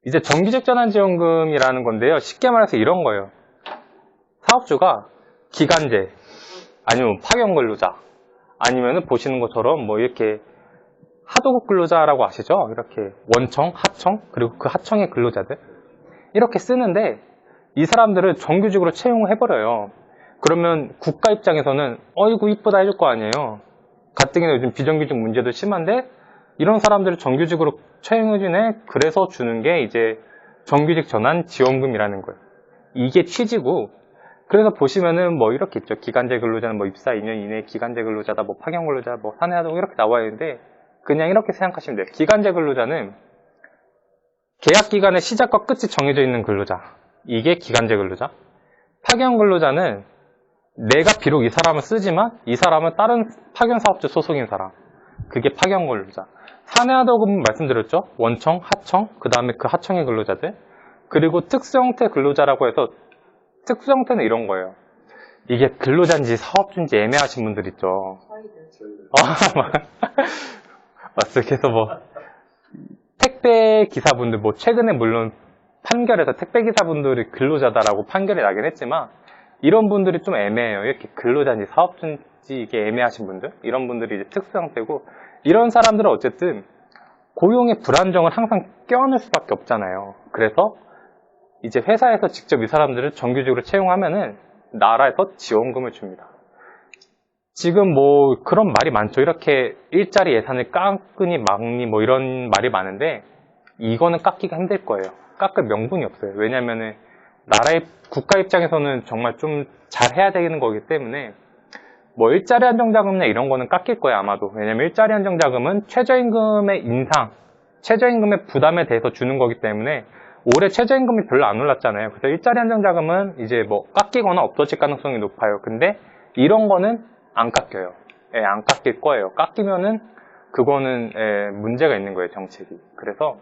이제 정규직 전환 지원금이라는 건데요. 쉽게 말해서 이런 거예요. 사업주가 기간제 아니면 파견 근로자 아니면은 보시는 것처럼 뭐 이렇게 하도급 근로자라고 아시죠? 이렇게 원청, 하청 그리고 그 하청의 근로자들 이렇게 쓰는데 이 사람들을 정규직으로 채용을 해버려요. 그러면 국가 입장에서는 어이구 이쁘다 해줄 거 아니에요. 가뜩이나 요즘 비정규직 문제도 심한데 이런 사람들을 정규직으로 채용해주네. 그래서 주는 게 이제 정규직 전환 지원금이라는 거예요. 이게 취지고 그래서 보시면은 뭐 이렇게 있죠. 기간제 근로자는 뭐 입사 2년 이내 기간제 근로자다, 뭐 파견 근로자, 뭐 사내하도급 이렇게 나와 있는데 그냥 이렇게 생각하시면 돼요. 기간제 근로자는 계약 기간의 시작과 끝이 정해져 있는 근로자. 이게 기간제 근로자. 파견 근로자는 내가 비록 이 사람을 쓰지만 이 사람은 다른 파견사업체 소속인 사람. 그게 파견근로자. 사내하도급 말씀드렸죠. 원청, 하청, 그 다음에 그 하청의 근로자들. 그리고 특수형태 근로자라고 해서 특수형태는 이런 거예요. 이게 근로자인지 사업주인지 애매하신 분들 있죠. 맞어. 그래서 뭐 택배 기사분들 뭐 최근에 물론 판결에서 택배 기사분들이 근로자다라고 판결이 나긴 했지만 이런 분들이 좀 애매해요. 이렇게 근로자인지 사업주인지 이게 애매하신 분들 이런 분들이 이제 특수형태고 이런 사람들은 어쨌든 고용의 불안정을 항상 껴안을 수밖에 없잖아요. 그래서 이제 회사에서 직접 이 사람들을 정규직으로 채용하면은 나라에서 지원금을 줍니다. 지금 뭐 그런 말이 많죠. 이렇게 일자리 예산을 깎으니 막니 뭐 이런 말이 많은데 이거는 깎기가 힘들 거예요. 깎을 명분이 없어요. 왜냐면은 나라의 국가 입장에서는 정말 좀 잘해야 되는 거기 때문에 뭐 일자리 안정자금이나 이런 거는 깎일 거예요 아마도. 왜냐면 일자리 안정자금은 최저임금의 인상, 최저임금의 부담에 대해서 주는 거기 때문에 올해 최저임금이 별로 안 올랐잖아요. 그래서 일자리 안정자금은 이제 뭐 깎이거나 없어질 가능성이 높아요. 근데 이런 거는 안 깎여요. 예, 안 깎일 거예요. 깎이면은 그거는 문제가 있는 거예요, 정책이. 그래서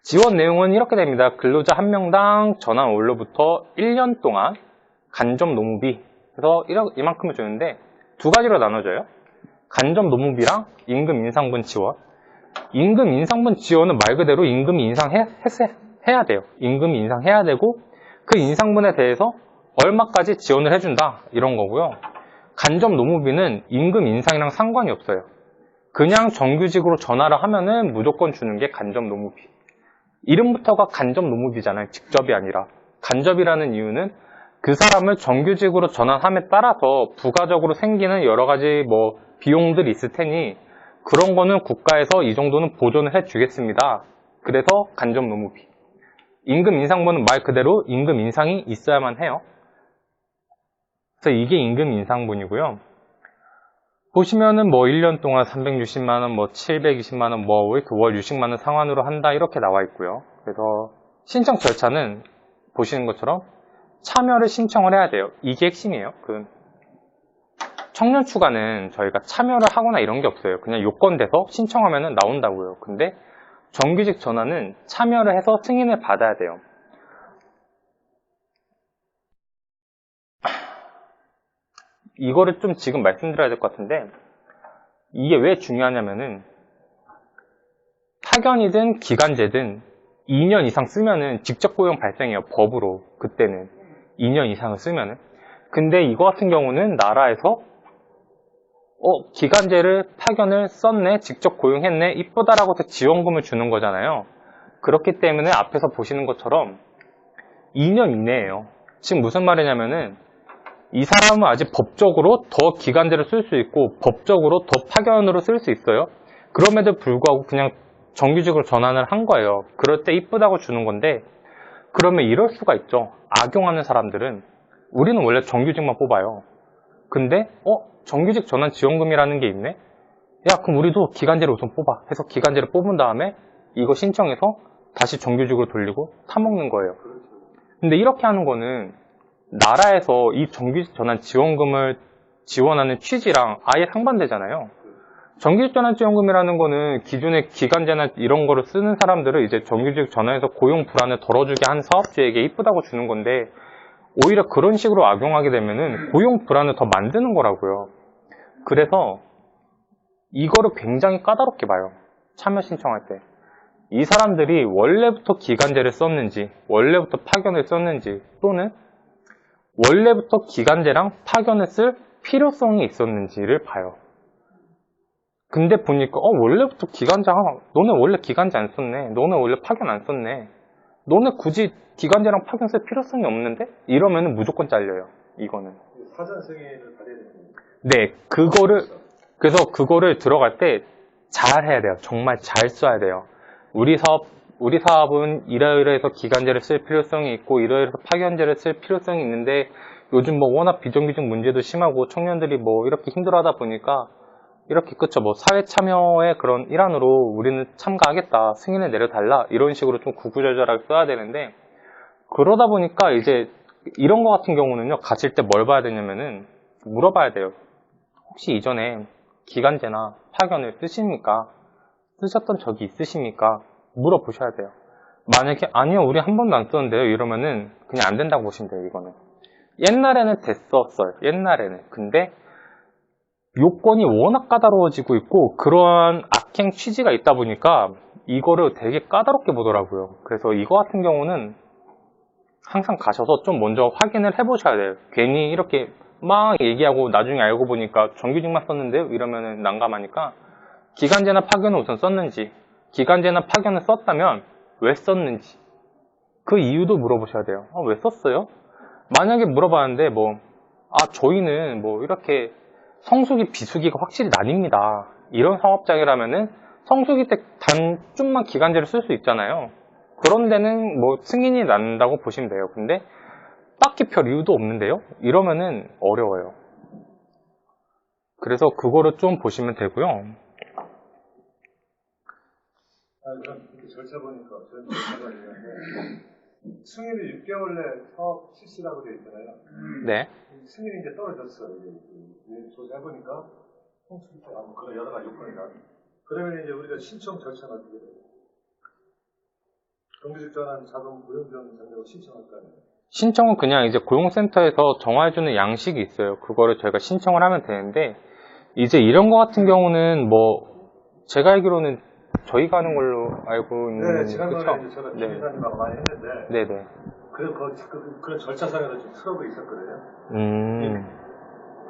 지원 내용은 이렇게 됩니다. 근로자 한 명당 전환 원로부터 1년 동안 간접 노무비, 그래서 이만큼을 주는데 두 가지로 나눠져요. 간접 노무비랑 임금 인상분 지원. 임금 인상분 지원은 말 그대로 임금 인상해야 돼요. 임금 인상해야 되고 그 인상분에 대해서 얼마까지 지원을 해준다 이런 거고요. 간접 노무비는 임금 인상이랑 상관이 없어요. 그냥 정규직으로 전화를 하면은 무조건 주는 게 간접 노무비. 이름부터가 간접 노무비잖아요. 직접이 아니라. 간접이라는 이유는 그 사람을 정규직으로 전환함에 따라서 부가적으로 생기는 여러 가지 뭐 비용들이 있을 테니 그런 거는 국가에서 이 정도는 보존을 해주겠습니다. 그래서 간접 노무비. 임금 인상분은 말 그대로 임금 인상이 있어야만 해요. 그래서 이게 임금 인상분이고요. 보시면은 뭐 1년 동안 360만원, 뭐 720만원, 뭐 이렇게 월 60만원 상환으로 한다 이렇게 나와 있고요. 그래서 신청 절차는 보시는 것처럼 참여를 신청을 해야 돼요. 이게 핵심이에요. 그 청년 추가는 저희가 참여를 하거나 이런 게 없어요. 그냥 요건돼서 신청하면 나온다고요. 근데 정규직 전환은 참여를 해서 승인을 받아야 돼요. 이거를 좀 지금 말씀드려야 될 것 같은데 이게 왜 중요하냐면은 파견이든 기간제든 2년 이상 쓰면은 직접 고용 발생해요. 법으로. 그때는 2년 이상을 쓰면은. 근데 이거 같은 경우는 나라에서 기간제를 파견을 썼네, 직접 고용했네, 이쁘다라고 해서 지원금을 주는 거잖아요. 그렇기 때문에 앞에서 보시는 것처럼 2년 이내예요. 지금 무슨 말이냐면은 이 사람은 아직 법적으로 더 기간제를 쓸 수 있고 법적으로 더 파견으로 쓸 수 있어요. 그럼에도 불구하고 그냥 정규직으로 전환을 한 거예요. 그럴 때 이쁘다고 주는 건데 그러면 이럴 수가 있죠. 악용하는 사람들은 우리는 원래 정규직만 뽑아요. 근데 정규직 전환 지원금이라는 게 있네? 야 그럼 우리도 기간제를 우선 뽑아 해서 기간제를 뽑은 다음에 이거 신청해서 다시 정규직으로 돌리고 타먹는 거예요. 근데 이렇게 하는 거는 나라에서 이 정규직 전환 지원금을 지원하는 취지랑 아예 상반되잖아요. 정규직 전환 지원금이라는 거는 기존의 기간제나 이런 거를 쓰는 사람들을 이제 정규직 전환해서 고용 불안을 덜어주게 한 사업주에게 이쁘다고 주는 건데 오히려 그런 식으로 악용하게 되면은 고용 불안을 더 만드는 거라고요. 그래서 이거를 굉장히 까다롭게 봐요. 참여 신청할 때. 이 사람들이 원래부터 기간제를 썼는지, 원래부터 파견을 썼는지, 또는 원래부터 기간제랑 파견을 쓸 필요성이 있었는지를 봐요. 근데 보니까 원래부터 기간제 너네 원래 기간제 안 썼네. 너네 원래 파견 안 썼네. 너네 굳이 기간제랑 파견 쓸 필요성이 없는데? 이러면 무조건 잘려요. 이거는. 사전 승인을 받아야 되는 거예요. 네, 그래서 그거를 들어갈 때 잘 해야 돼요. 정말 잘 써야 돼요. 우리 사업은 이러이러해서 기간제를 쓸 필요성이 있고 이러이러해서 파견제를 쓸 필요성이 있는데 요즘 뭐 워낙 비정규직 문제도 심하고 청년들이 뭐 이렇게 힘들어하다 보니까 이렇게 그쵸 뭐 사회 참여의 그런 일환으로 우리는 참가하겠다 승인을 내려달라 이런 식으로 좀 구구절절하게 써야 되는데 그러다 보니까 이제 이런 거 같은 경우는요, 가실 때 뭘 봐야 되냐면은, 물어봐야 돼요. 혹시 이전에 기간제나 파견을 쓰십니까? 쓰셨던 적이 있으십니까? 물어보셔야 돼요. 만약에, 아니요, 우리 한 번도 안 썼는데요, 이러면은, 그냥 안 된다고 보시면 돼요, 이거는. 옛날에는 됐었어요, 옛날에는. 근데, 요건이 워낙 까다로워지고 있고, 그러한 악행 취지가 있다 보니까, 이거를 되게 까다롭게 보더라고요. 그래서 이거 같은 경우는, 항상 가셔서 좀 먼저 확인을 해보셔야 돼요. 괜히 이렇게 막 얘기하고 나중에 알고 보니까 정규직만 썼는데요? 이러면은 난감하니까 기간제나 파견을 우선 썼는지, 기간제나 파견을 썼다면 왜 썼는지, 그 이유도 물어보셔야 돼요. 왜 썼어요? 만약에 물어봤는데 저희는 이렇게 성수기 비수기가 확실히 나뉩니다, 이런 사업장이라면은 성수기 때 좀만 기간제를 쓸 수 있잖아요. 그런 데는 승인이 난다고 보시면 돼요. 근데 딱히 별 이유도 없는데요? 이러면은 어려워요. 그래서 그거를 좀 보시면 되고요. 그럼 이렇게 절차 보니까 저희 절차가 있는데 승인이 6개월 내 사업 실시라고 되어 있잖아요. 네. 승인이 이제 떨어졌어요. 조사해보니까 성수기 때 그런 여러 가지 요건이다. 그러면 이제 우리가 신청 절차가 어떻게 돼요? 정규직 전환 자동 고용 지원 장려로 신청할 거 아니에요? 신청은 그냥 이제 고용센터에서 정해주는 양식이 있어요. 그거를 저희가 신청을 하면 되는데, 이제 이런 거 같은 경우는 제가 알기로는 저희가 하는 걸로 알고 있는. 네, 지난번에 이제 제가 네. 김회사님하고 많이 했는데. 네네. 그래서 그런 절차상에서 좀 트러블이 있었거든요.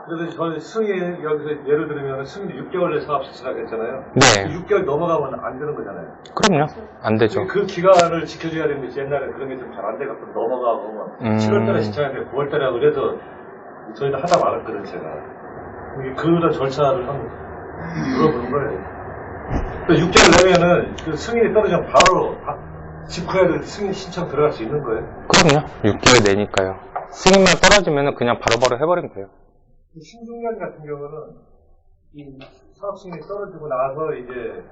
그래서 저희 승인, 여기서 예를 들면 승인이 6개월 내 사업 실시라고 했잖아요. 네. 6개월 넘어가면 안 되는 거잖아요. 그럼요. 안 되죠. 그 기간을 지켜줘야 되는데 옛날에 그런 게 좀 잘 안 돼갖고 넘어가고 7월달에 신청했는데 9월달에 그래도 저희도 하다 말았거든, 제가. 그런 절차를 한번 물어보는 거예요. 6개월 내면은 그 승인이 떨어지면 바로 직후에도 승인 신청 들어갈 수 있는 거예요? 그럼요. 6개월 내니까요. 승인만 떨어지면 그냥 바로바로 해버리면 돼요. 신중년 같은 경우는 이 사업 승인이 떨어지고 나서 이제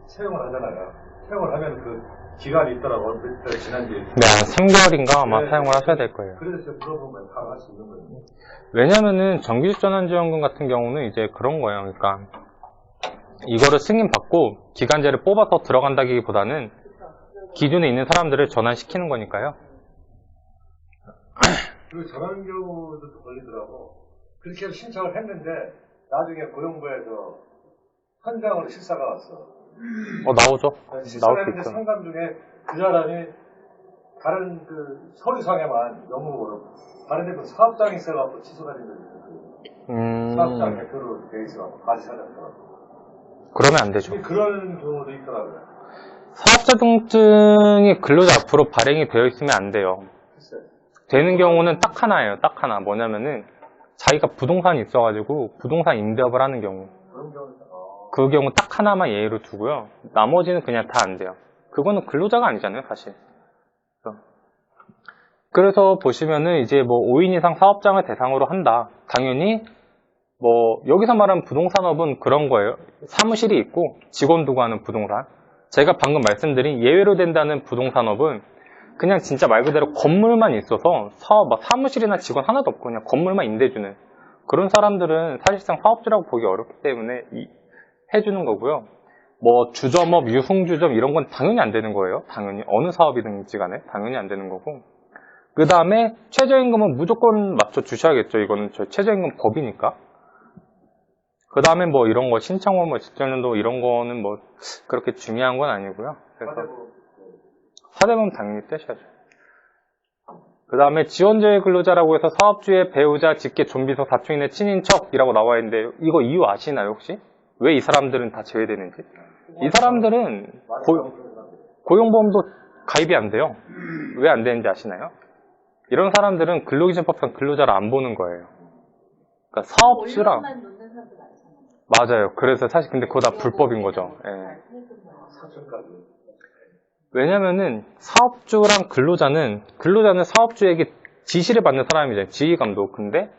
채용을 하잖아요. 채용을 하면 그 기간이 있더라고. 몇 달 지난 뒤에. 네, 한 3개월인가 아마 네, 사용을 하셔야 될 거예요. 그래서 제가 물어본 거예요. 바로 할 수 있는 거예요. 왜냐면은 정규직 전환지원금 같은 경우는 이제 그런 거예요. 그러니까 이거를 승인받고 기간제를 뽑아서 들어간다기보다는 기존에 있는 사람들을 전환시키는 거니까요. 그리고 저런 경우도 걸리더라고. 그렇게 해서 신청을 했는데 나중에 고용부에서 현장으로 실사가 왔어. 나오죠. 실사를 나올 수 했는데 있죠. 상담 중에 그 사람이 다른 그 서류상에만 영문으로 다른 데도 사업장이 있어갖고 취소가 된 거지. 사업장 대표로 돼 있어갖고 같이 찾았더라고. 그러면 안 되죠. 그런 경우도 있더라고요. 사업자 등록증이 근로자 앞으로 발행이 되어 있으면 안 돼요. 글쎄. 되는 경우는 딱 하나예요. 딱 하나. 뭐냐면은 자기가 부동산이 있어가지고 부동산 임대업을 하는 경우. 그런 경우는 그 경우 딱 하나만 예외로 두고요. 나머지는 그냥 다 안 돼요. 그거는 근로자가 아니잖아요, 사실. 그래서 보시면은 이제 5인 이상 사업장을 대상으로 한다. 당연히 여기서 말하는 부동산업은 그런 거예요. 사무실이 있고 직원 두고 하는 부동산. 제가 방금 말씀드린 예외로 된다는 부동산업은 그냥 진짜 말 그대로 건물만 있어서 사무실이나 직원 하나도 없고 그냥 건물만 임대주는 그런 사람들은 사실상 사업주라고 보기 어렵기 때문에 해주는 거고요. 주점업, 유흥주점 이런 건 당연히 안 되는 거예요. 당연히 어느 사업이든지 간에 당연히 안 되는 거고. 그 다음에 최저임금은 무조건 맞춰 주셔야겠죠. 이거는 저희 최저임금 법이니까. 그 다음에 이런 거 신청원, 직전연도 이런 거는 그렇게 중요한 건 아니고요. 그래서 사대보험 당연히 떼셔야죠. 그 다음에 지원제외 근로자라고 해서 사업주의 배우자, 직계, 좀비속, 사촌인의 친인척이라고 나와 있는데 이거 이유 아시나요 혹시? 왜 이 사람들은 다 제외되는지? 이 사람들은 고용보험도 가입이 안 돼요. 왜 안 되는지 아시나요? 이런 사람들은 근로기준법상 근로자를 안 보는 거예요. 그러니까 사업주랑 원료만 놓는 사람도 많잖아요. 맞아요. 그래서 사실 근데 그거 다 불법인 거죠. 예. 왜냐면은 사업주랑 근로자는 사업주에게 지시를 받는 사람이잖아요. 지휘감독. 근데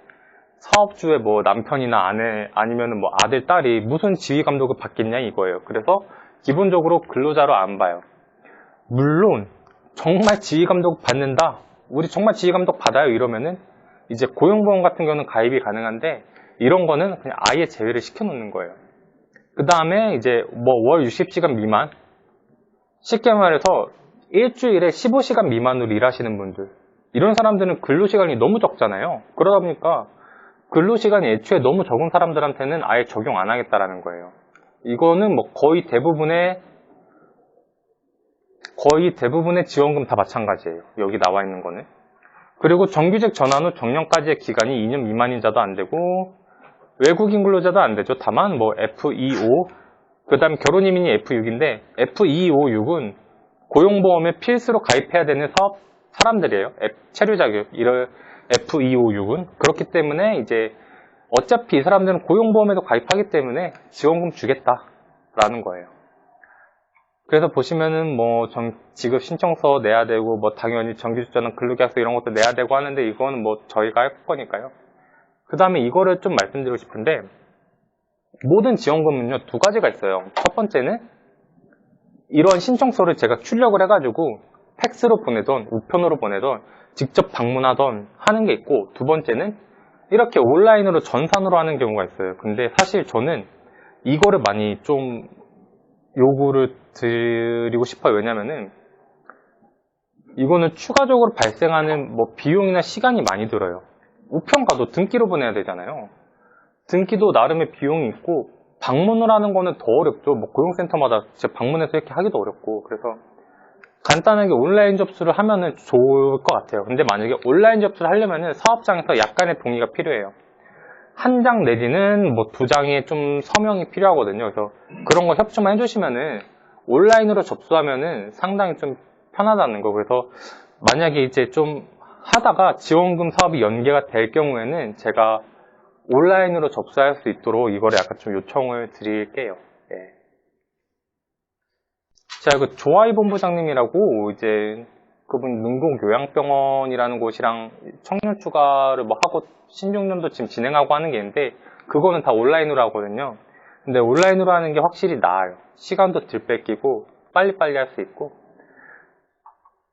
사업주의 남편이나 아내 아니면은 아들, 딸이 무슨 지휘감독을 받겠냐 이거예요. 그래서 기본적으로 근로자로 안 봐요. 물론 정말 지휘감독 받는다. 우리 정말 지휘감독 받아요 이러면은 이제 고용보험 같은 경우는 가입이 가능한데 이런 거는 그냥 아예 제외를 시켜놓는 거예요. 그 다음에 이제 뭐 월 60시간 미만, 쉽게 말해서 일주일에 15시간 미만으로 일하시는 분들, 이런 사람들은 근로시간이 너무 적잖아요. 그러다 보니까 근로시간이 애초에 너무 적은 사람들한테는 아예 적용 안 하겠다라는 거예요. 이거는 뭐 거의 대부분의 지원금 다 마찬가지예요. 여기 나와 있는 거는. 그리고 정규직 전환 후 정년까지의 기간이 2년 미만인 자도 안 되고 외국인 근로자도 안 되죠. 다만 뭐 F255, 그 다음 결혼 이민이 F6인데 F2256은 고용보험에 필수로 가입해야 되는 사람들이에요. 체류자 이런 F256은. 그렇기 때문에 이제 어차피 이 사람들은 고용보험에도 가입하기 때문에 지원금 주겠다라는 거예요. 그래서 보시면은 뭐 지급 신청서 내야 되고 뭐 당연히 정규직 전환 근로계약서 이런 것도 내야 되고 하는데 이거는 뭐 저희가 할 거니까요. 그 다음에 이거를 좀 말씀드리고 싶은데 모든 지원금은요 두 가지가 있어요. 첫 번째는 이런 신청서를 제가 출력을 해가지고 팩스로 보내던 우편으로 보내던 직접 방문하던 하는 게 있고, 두 번째는 이렇게 온라인으로 전산으로 하는 경우가 있어요. 근데 사실 저는 이거를 많이 좀 요구를 드리고 싶어요. 왜냐면은 이거는 추가적으로 발생하는 뭐 비용이나 시간이 많이 들어요. 우편 가도 등기로 보내야 되잖아요. 등기도 나름의 비용이 있고 방문을 하는 거는 더 어렵죠. 뭐 고용센터마다 진짜 방문해서 이렇게 하기도 어렵고. 그래서 간단하게 온라인 접수를 하면은 좋을 것 같아요. 근데 만약에 온라인 접수를 하려면은 사업장에서 약간의 동의가 필요해요. 한 장 내지는 뭐 2장의 좀 서명이 필요하거든요. 그래서 그런 거 협조만 해주시면은 온라인으로 접수하면은 상당히 좀 편하다는 거. 그래서 만약에 이제 좀 하다가 지원금 사업이 연계가 될 경우에는 제가 온라인으로 접수할 수 있도록 이거를 약간 좀 요청을 드릴게요. 예. 제가 그 조아이 본부장님이라고 이제 그분 능동요양병원이라는 곳이랑 청년 추가를 뭐 하고 신중년도 지금 진행하고 하는 게 있는데 그거는 다 온라인으로 하거든요. 근데 온라인으로 하는 게 확실히 나아요. 시간도 덜 뺏기고 빨리빨리 할 수 있고.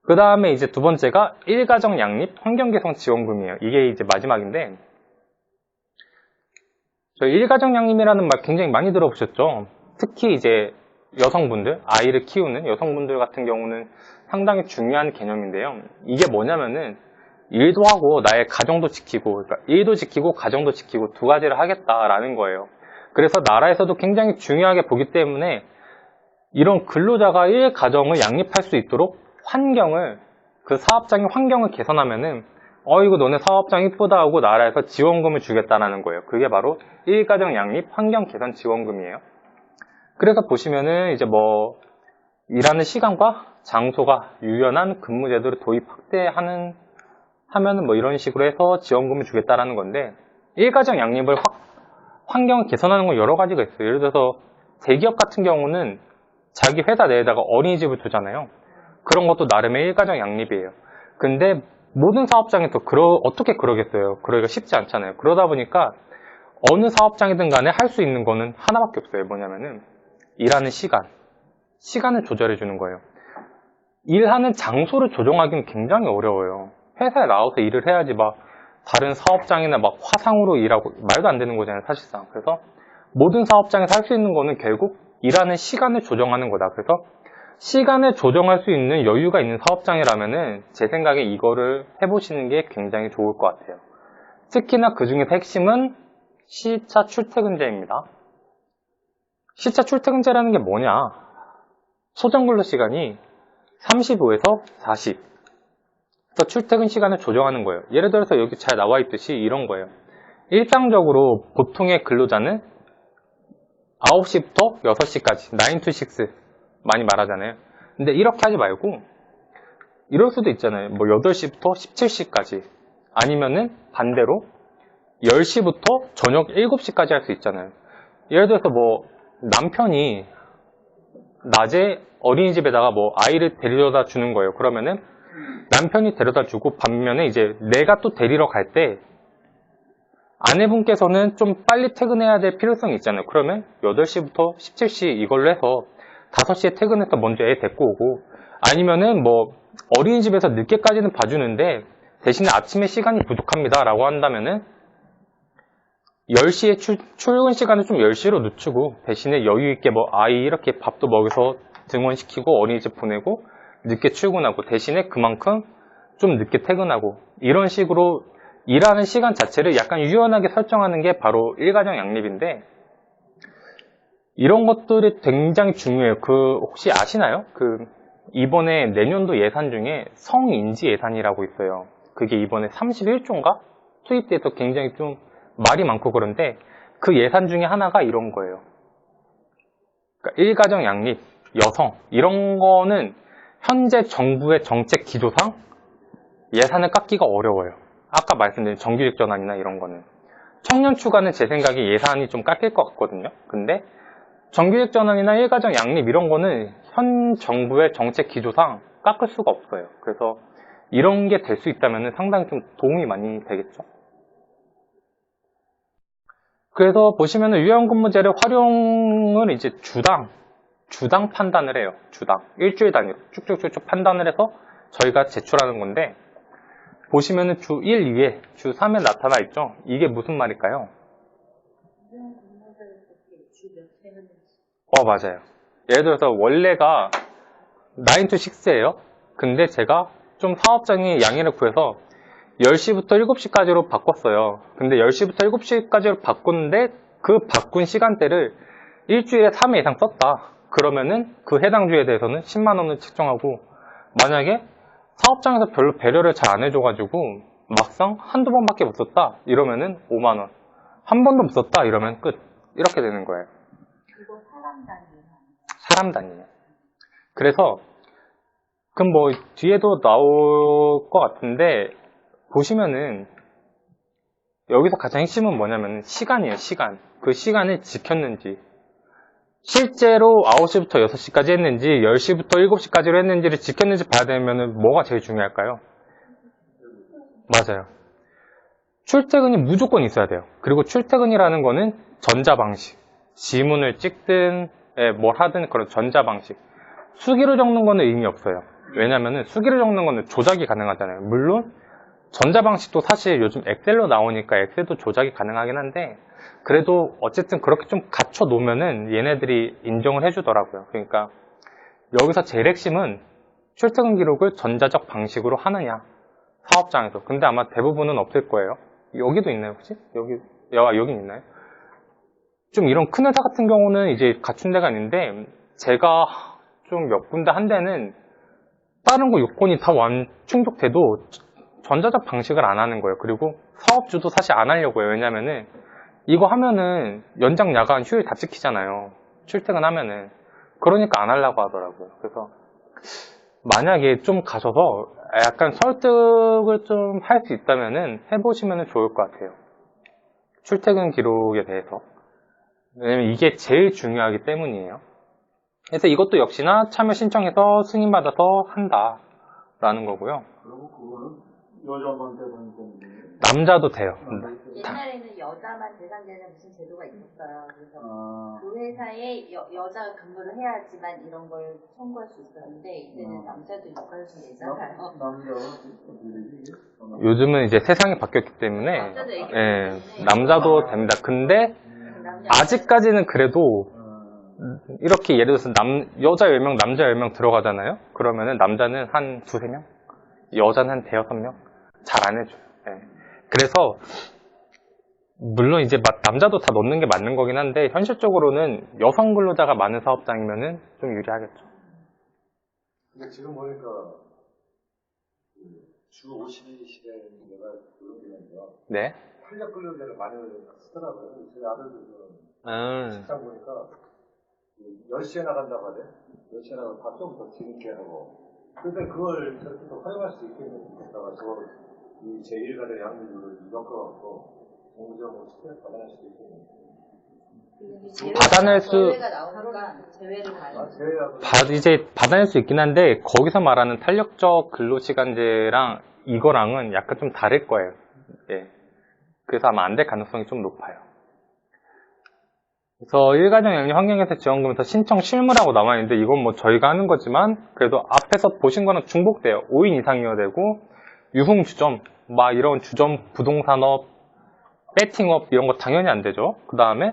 그 다음에 이제 두 번째가 일가정 양립 환경개선 지원금이에요. 이게 이제 마지막인데 저 일가정 양립이라는 말 굉장히 많이 들어보셨죠? 특히 이제 여성분들, 아이를 키우는 여성분들 같은 경우는 상당히 중요한 개념인데요. 이게 뭐냐면은 일도 하고 나의 가정도 지키고, 그러니까 일도 지키고 가정도 지키고 두 가지를 하겠다라는 거예요. 그래서 나라에서도 굉장히 중요하게 보기 때문에 이런 근로자가 일 가정을 양립할 수 있도록 환경을, 그 사업장의 환경을 개선하면은 이거 너네 사업장 이쁘다 하고 나라에서 지원금을 주겠다라는 거예요. 그게 바로 일가정 양립 환경 개선 지원금이에요. 그래서 보시면은 이제 뭐 일하는 시간과 장소가 유연한 근무 제도를 도입 확대하는 하면은 뭐 이런 식으로 해서 지원금을 주겠다라는 건데, 일가정 양립을 환경을 개선하는 건 여러 가지가 있어요. 예를 들어서 대기업 같은 경우는 자기 회사 내에다가 어린이집을 두잖아요. 그런 것도 나름의 일가정 양립이에요. 근데 모든 사업장에서 어떻게 그러겠어요? 그러기가 쉽지 않잖아요. 그러다 보니까 어느 사업장이든 간에 할 수 있는 거는 하나밖에 없어요. 뭐냐면은 일하는 시간을 조절해 주는 거예요. 일하는 장소를 조정하기는 굉장히 어려워요. 회사에 나와서 일을 해야지 막 다른 사업장이나 막 화상으로 일하고 말도 안 되는 거잖아요, 사실상. 그래서 모든 사업장에서 할 수 있는 거는 결국 일하는 시간을 조정하는 거다. 그래서 시간을 조정할 수 있는 여유가 있는 사업장이라면은 제 생각에 이거를 해보시는 게 굉장히 좋을 것 같아요. 특히나 그 중에서 핵심은 시차 출퇴근제입니다. 시차 출퇴근제라는 게 뭐냐? 소정 근로 시간이 35에서 40. 그래서 출퇴근 시간을 조정하는 거예요. 예를 들어서 여기 잘 나와 있듯이 이런 거예요. 일상적으로 보통의 근로자는 9시부터 6시까지 9 to 6 많이 말하잖아요. 근데 이렇게 하지 말고 이럴 수도 있잖아요. 뭐 8시부터 17시까지 아니면은 반대로 10시부터 저녁 7시까지 할 수 있잖아요. 예를 들어서 뭐 남편이 낮에 어린이집에다가 뭐 아이를 데려다 주는 거예요. 그러면은 남편이 데려다 주고 반면에 이제 내가 또 데리러 갈 때 아내분께서는 좀 빨리 퇴근해야 될 필요성이 있잖아요. 그러면 8시부터 17시 이걸로 해서 5시에 퇴근해서 먼저 애 데리고 오고, 아니면은 뭐 어린이집에서 늦게까지는 봐주는데 대신에 아침에 시간이 부족합니다 라고 한다면은 10시에 출근 시간을 좀 10시로 늦추고 대신에 여유있게 뭐 아이 이렇게 밥도 먹여서 등원시키고 어린이집 보내고 늦게 출근하고 대신에 그만큼 좀 늦게 퇴근하고 이런 식으로 일하는 시간 자체를 약간 유연하게 설정하는 게 바로 일가정 양립인데 이런 것들이 굉장히 중요해요. 혹시 아시나요? 이번에 내년도 예산 중에 성인지 예산이라고 있어요. 그게 이번에 31조인가? 투입돼서 굉장히 좀 말이 많고 그런데 그 예산 중에 하나가 이런 거예요. 그러니까 일가정 양립, 여성 이런 거는 현재 정부의 정책 기조상 예산을 깎기가 어려워요. 아까 말씀드린 정규직 전환이나 이런 거는 청년 추가는 제 생각에 예산이 좀 깎일 것 같거든요. 근데 정규직 전환이나 일가정 양립 이런 거는 현 정부의 정책 기조상 깎을 수가 없어요. 그래서 이런 게 될 수 있다면 상당히 좀 도움이 많이 되겠죠. 그래서 보시면은 유연근무제를 활용을 이제 주당 판단을 해요. 주당 일주일 단위로 쭉쭉쭉쭉 판단을 해서 저희가 제출하는 건데 보시면은 주 1, 2회, 주 3회 나타나 있죠. 이게 무슨 말일까요? 맞아요. 예를 들어서 원래가 9 to 6예요. 근데 제가 좀 사업장이 양해를 구해서 10시부터 7시까지로 바꿨어요. 근데 10시부터 7시까지로 바꿨는데 그 바꾼 시간대를 일주일에 3회 이상 썼다. 그러면은 그 해당 주에 대해서는 10만 원을 책정하고 만약에 사업장에서 별로 배려를 잘 안 해줘가지고 막상 한두 번밖에 못 썼다. 이러면은 5만 원. 한 번도 못 썼다. 이러면 끝. 이렇게 되는 거예요. 그거 사람 단위예요. 사람 단위예요. 그래서 그럼 뭐 뒤에도 나올 것 같은데 보시면은 여기서 가장 핵심은 뭐냐면 시간이에요. 시간. 그 시간을 지켰는지 실제로 9시부터 6시까지 했는지 10시부터 7시까지로 했는지를 지켰는지 봐야 되면은 뭐가 제일 중요할까요? 맞아요. 출퇴근이 무조건 있어야 돼요. 그리고 출퇴근이라는 거는 전자방식. 지문을 찍든 뭘 하든 그런 전자방식. 수기로 적는 거는 의미 없어요. 왜냐면은 수기로 적는 거는 조작이 가능하잖아요. 물론 전자방식도 사실 요즘 엑셀로 나오니까 엑셀도 조작이 가능하긴 한데 그래도 어쨌든 그렇게 좀 갖춰 놓으면은 얘네들이 인정을 해주더라고요. 그러니까 여기서 제일 핵심은 출퇴근 기록을 전자적 방식으로 하느냐 사업장에서. 근데 아마 대부분은 없을 거예요. 여기도 있나요 혹시? 여긴 있나요? 좀 이런 큰 회사 같은 경우는 이제 갖춘 데가 있는데 제가 좀 몇 군데 한 데는 다른 거 요건이 다 충족돼도 전자적 방식을 안 하는 거예요. 그리고 사업주도 사실 안 하려고 해요. 왜냐면은 이거 하면은 연장 야간 휴일 다 찍히잖아요. 출퇴근하면은. 그러니까 안 하려고 하더라고요. 그래서 만약에 좀 가셔서 약간 설득을 좀 할 수 있다면은 해보시면 좋을 것 같아요. 출퇴근 기록에 대해서. 왜냐면 이게 제일 중요하기 때문이에요. 그래서 이것도 역시나 참여 신청해서 승인받아서 한다라는 거고요. 그리고 그거는 여자만 되는 건데. 남자도 돼요. 옛날에는 여자만 대상되는 무슨 제도가 있었어요. 그래서 그 회사에 여자가 근무를 해야지만 이런 걸 청구할 수 있었는데 이제는 남자도 육아할 수 있잖아요. 요즘은 이제 세상이 바뀌었기 때문에 남자도 됩니다. 근데 아직까지는 그래도 이렇게 예를 들어서 여자 10명, 남자 10명 들어가잖아요. 그러면은 남자는 한 2-3명, 여자는 한 5-6명. 잘 안 해줘요. 그래서 물론 이제 남자도 다 넣는 게 맞는 거긴 한데 현실적으로는 여성 근로자가 많은 사업장이면은 좀 유리하겠죠. 근데 지금 보니까 주 52시간제가 그런데요. 네. 탄력 근로제를 많이 쓰더라고요. 저희 아들도 직장 보니까 10시에 나간다고 하대. 10시에 나가면 밥 좀 더 뒤늦게 하고. 근데 그걸 저렇게 또 활용할 수 있겠는 거다가 이 제1가정 양립을 엮어갖고 정부적으로 스트레스 받아낼 수도 있겠네요. 받아낼 수 제외가 나오니까 제외를 가는 이제 받아낼 수 있긴 한데 거기서 말하는 탄력적 근로시간제랑 이거랑은 약간 좀 다를 거예요. 그래서 아마 안 될 가능성이 좀 높아요. 그래서 일가정 영유 환경혜택 지원금에서 신청 실무라고 나와 있는데 이건 뭐 저희가 하는 거지만 그래도 앞에서 보신 거는 중복돼요. 5인 이상이어야 되고 유흥주점, 막 이런 주점, 부동산업, 배팅업 이런 거 당연히 안 되죠. 그 다음에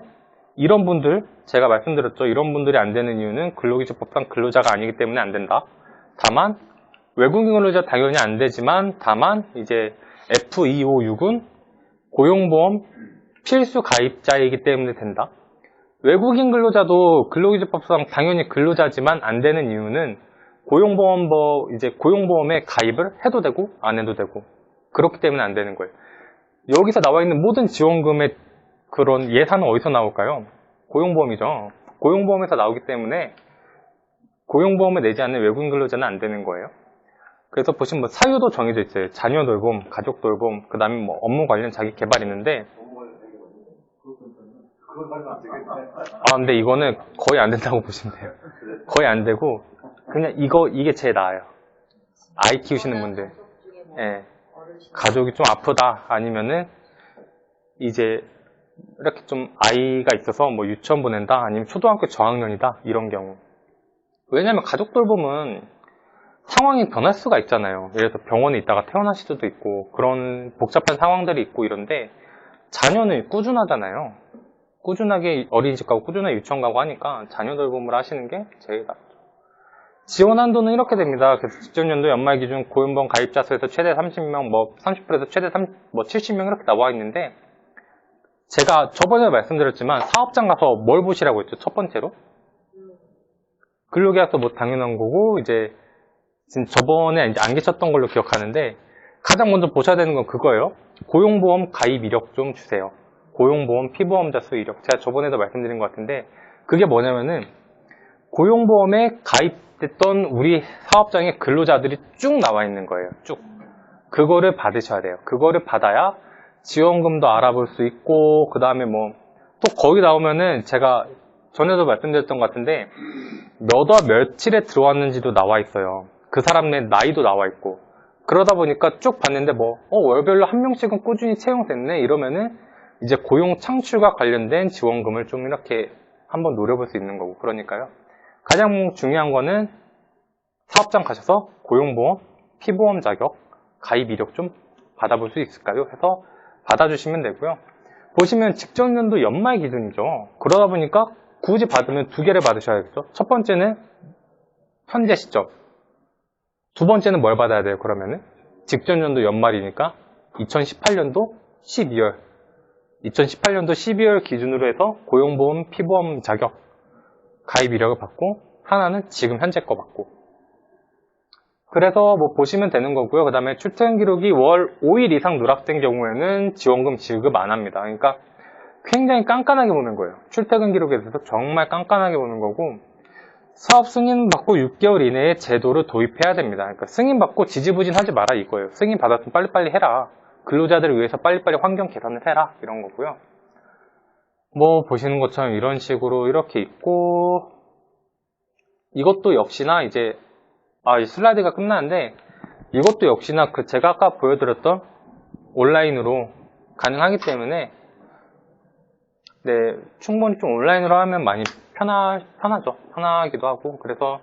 이런 분들, 제가 말씀드렸죠. 이런 분들이 안 되는 이유는 근로기준법상 근로자가 아니기 때문에 안 된다. 다만 외국인 근로자 당연히 안 되지만 다만 이제 F256은 고용보험 필수 가입자이기 때문에 된다. 외국인 근로자도 근로기준법상 당연히 근로자지만 안 되는 이유는 고용보험에 가입을 해도 되고 안 해도 되고 그렇기 때문에 안 되는 거예요. 여기서 나와 있는 모든 지원금의 그런 예산은 어디서 나올까요? 고용보험이죠. 고용보험에서 나오기 때문에 고용보험을 내지 않는 외국인 근로자는 안 되는 거예요. 그래서 보시면 뭐 사유도 정해져 있어요. 자녀 돌봄, 가족 돌봄, 그 다음에 뭐 업무 관련 자기 개발 있는데 근데 이거는 거의 안 된다고 보시면 돼요. 거의 안 되고 그냥 이게 제일 나아요. 아이 키우시는 분들, 예, 가족이 좀 아프다 아니면은 이제 이렇게 좀 아이가 있어서 뭐 유치원 보낸다 아니면 초등학교 저학년이다 이런 경우. 왜냐면 가족 돌봄은 상황이 변할 수가 있잖아요. 예를 들어서 병원에 있다가 퇴원하실 수도 있고 그런 복잡한 상황들이 있고 이런데 자녀는 꾸준하잖아요. 꾸준하게 어린이집 가고 꾸준하게 유치원 가고 하니까 자녀 돌봄을 하시는 게 제일 낫죠. 지원 한도는 이렇게 됩니다. 그래서 직전연도 연말 기준 고용보험 가입자 수에서 최대 30명, 30%에서 최대 70명 이렇게 나와 있는데 제가 저번에 말씀드렸지만 사업장 가서 뭘 보시라고 했죠? 첫 번째로 근로계약서 뭐 당연한 거고 이제 지금 저번에 이제 안 계셨던 걸로 기억하는데 가장 먼저 보셔야 되는 건 그거예요. 고용보험 가입 이력 좀 주세요. 고용보험 피보험자 수 이력. 제가 저번에도 말씀드린 것 같은데 그게 뭐냐면은 고용보험에 가입됐던 우리 사업장의 근로자들이 쭉 나와 있는 거예요. 쭉. 그거를 받으셔야 돼요. 그거를 받아야 지원금도 알아볼 수 있고 그 다음에 뭐 또 거기 나오면은 제가 전에도 말씀드렸던 것 같은데 몇 월 며칠에 들어왔는지도 나와 있어요. 그 사람의 나이도 나와 있고 그러다 보니까 쭉 봤는데 월별로 한 명씩은 꾸준히 채용됐네 이러면은 이제 고용 창출과 관련된 지원금을 좀 이렇게 한번 노려볼 수 있는 거고 그러니까요. 가장 중요한 거는 사업장 가셔서 고용보험, 피보험 자격, 가입 이력 좀 받아볼 수 있을까요? 해서 받아주시면 되고요. 보시면 직전년도 연말 기준이죠. 그러다 보니까 굳이 받으면 두 개를 받으셔야겠죠. 첫 번째는 현재 시점. 두 번째는 뭘 받아야 돼요? 그러면은 직전년도 연말이니까 2018년도 12월. 2018년도 12월 기준으로 해서 고용보험, 피보험 자격, 가입 이력을 받고 하나는 지금 현재 거 받고 그래서 뭐 보시면 되는 거고요. 그 다음에 출퇴근 기록이 월 5일 이상 누락된 경우에는 지원금 지급 안 합니다. 그러니까 굉장히 깐깐하게 보는 거예요. 출퇴근 기록에 대해서 정말 깐깐하게 보는 거고 사업 승인 받고 6개월 이내에 제도를 도입해야 됩니다. 그러니까 승인 받고 지지부진하지 마라 이거예요. 승인 받았으면 빨리빨리 해라. 근로자들을 위해서 빨리빨리 환경 개선을 해라 이런 거고요. 뭐 보시는 것처럼 이런 식으로 이렇게 있고 이것도 역시나 이제 이 슬라이드가 끝나는데 이것도 역시나 제가 아까 보여드렸던 온라인으로 가능하기 때문에 네, 충분히 좀 온라인으로 하면 많이 편하죠. 편하기도 하고 그래서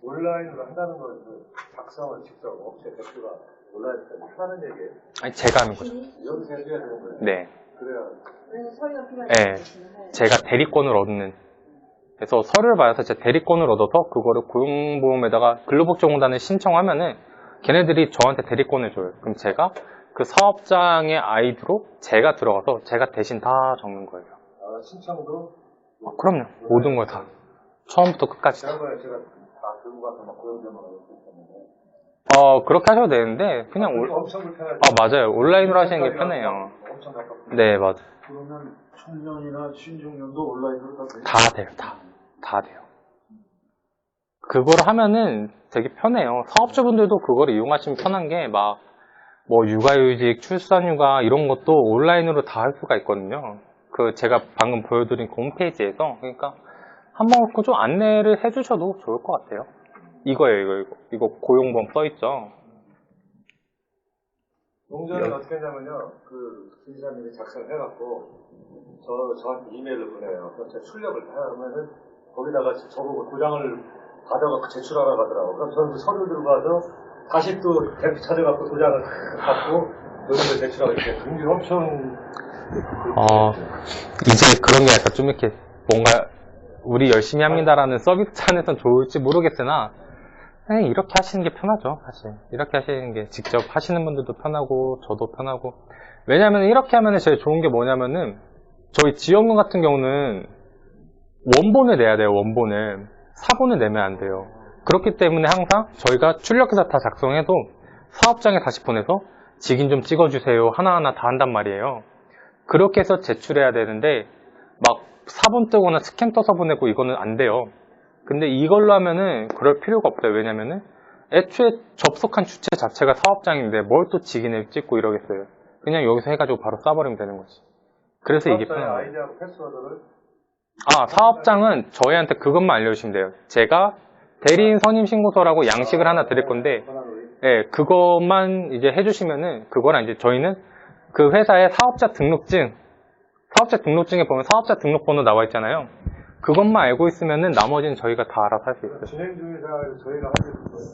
온라인으로 한다는 건 작성을 직접 업체 대표가 온라인으로 하는 얘기예요? 아니 제가 하는 거죠. 여기서 해줘야 되는 거예요? 네. 그래서 서류가 필요하다고 네. 보시면 제가 대리권을 얻는 그래서 서류를 받아서 제 대리권을 얻어서 그거를 고용보험에다가 근로복지공단에 신청하면은 걔네들이 저한테 대리권을 줘요. 그럼 제가 그 사업장의 아이디로 제가 들어가서 제가 대신 다 적는 거예요. 신청도? 그럼요. 모든 걸 다. 처음부터 끝까지 다. 지난번에 제가 다 들고 가서 막 고용보험을 하고 있었는데 그렇게 하셔도 되는데 그냥 엄청 불편하죠. 맞아요. 온라인으로 하시는 게 편해요. 엄청 가깝고. 네, 맞아요. 그러면 청년이나 신중년도 온라인으로 다 돼요? 다 돼요. 다 돼요. 그걸 하면은 되게 편해요. 사업주분들도 그걸 이용하시면 편한 게 뭐 육아휴직, 출산휴가 이런 것도 온라인으로 다 할 수가 있거든요. 제가 방금 보여드린 그 홈페이지에서 그러니까 한번 좀 안내를 해주셔도 좋을 것 같아요. 이거 고용보험 써있죠. 농전은 어떻게 했냐면요, 그 기사님이 작성을 해갖고 저한테 이메일을 보내요. 그럼 제가 출력을 하면은 거기다가 저보고 도장을 받아갖고 제출하라고 하더라고. 그럼 저는 그 서류 들고 가서 다시 또 댐프 찾아갖고 도장을 받고 여기서 제출하고 이렇게 굉장히 엄청 이제 그런 게 약간 좀 이렇게 뭔가 우리 열심히 합니다라는 서비스 차원에선 좋을지 모르겠으나 그냥 이렇게 하시는 게 편하죠, 사실. 이렇게 하시는 게 직접 하시는 분들도 편하고 저도 편하고. 왜냐면 이렇게 하면 제일 좋은 게 뭐냐면은 저희 지원금 같은 경우는 원본을 내야 돼요. 원본을. 사본을 내면 안 돼요. 그렇기 때문에 항상 저희가 출력해서 다 작성해도 사업장에 다시 보내서 직인 좀 찍어주세요 하나하나 다 한단 말이에요. 그렇게 해서 제출해야 되는데 막 사본 뜨거나 스캔 떠서 보내고 이거는 안 돼요. 근데 이걸로 하면은 그럴 필요가 없어요. 왜냐면은 애초에 접속한 주체 자체가 사업장인데 뭘 또 직인을 찍고 이러겠어요. 그냥 여기서 해가지고 바로 쏴버리면 되는 거지. 그래서 이게 사업장의 편해요. 아이디하고 패스워드를 사업장은 저희한테 그것만 알려주시면 돼요. 제가 대리인 선임 신고서라고 양식을 하나 드릴 건데, 예, 그것만 이제 해주시면은, 그거랑 이제 저희는 그 회사의 사업자 등록증에 보면 사업자 등록번호 나와 있잖아요. 그것만 알고 있으면은 나머지는 저희가 다 알아서 할 수 있어요. 진행 중이사 저희가 하는 거예요.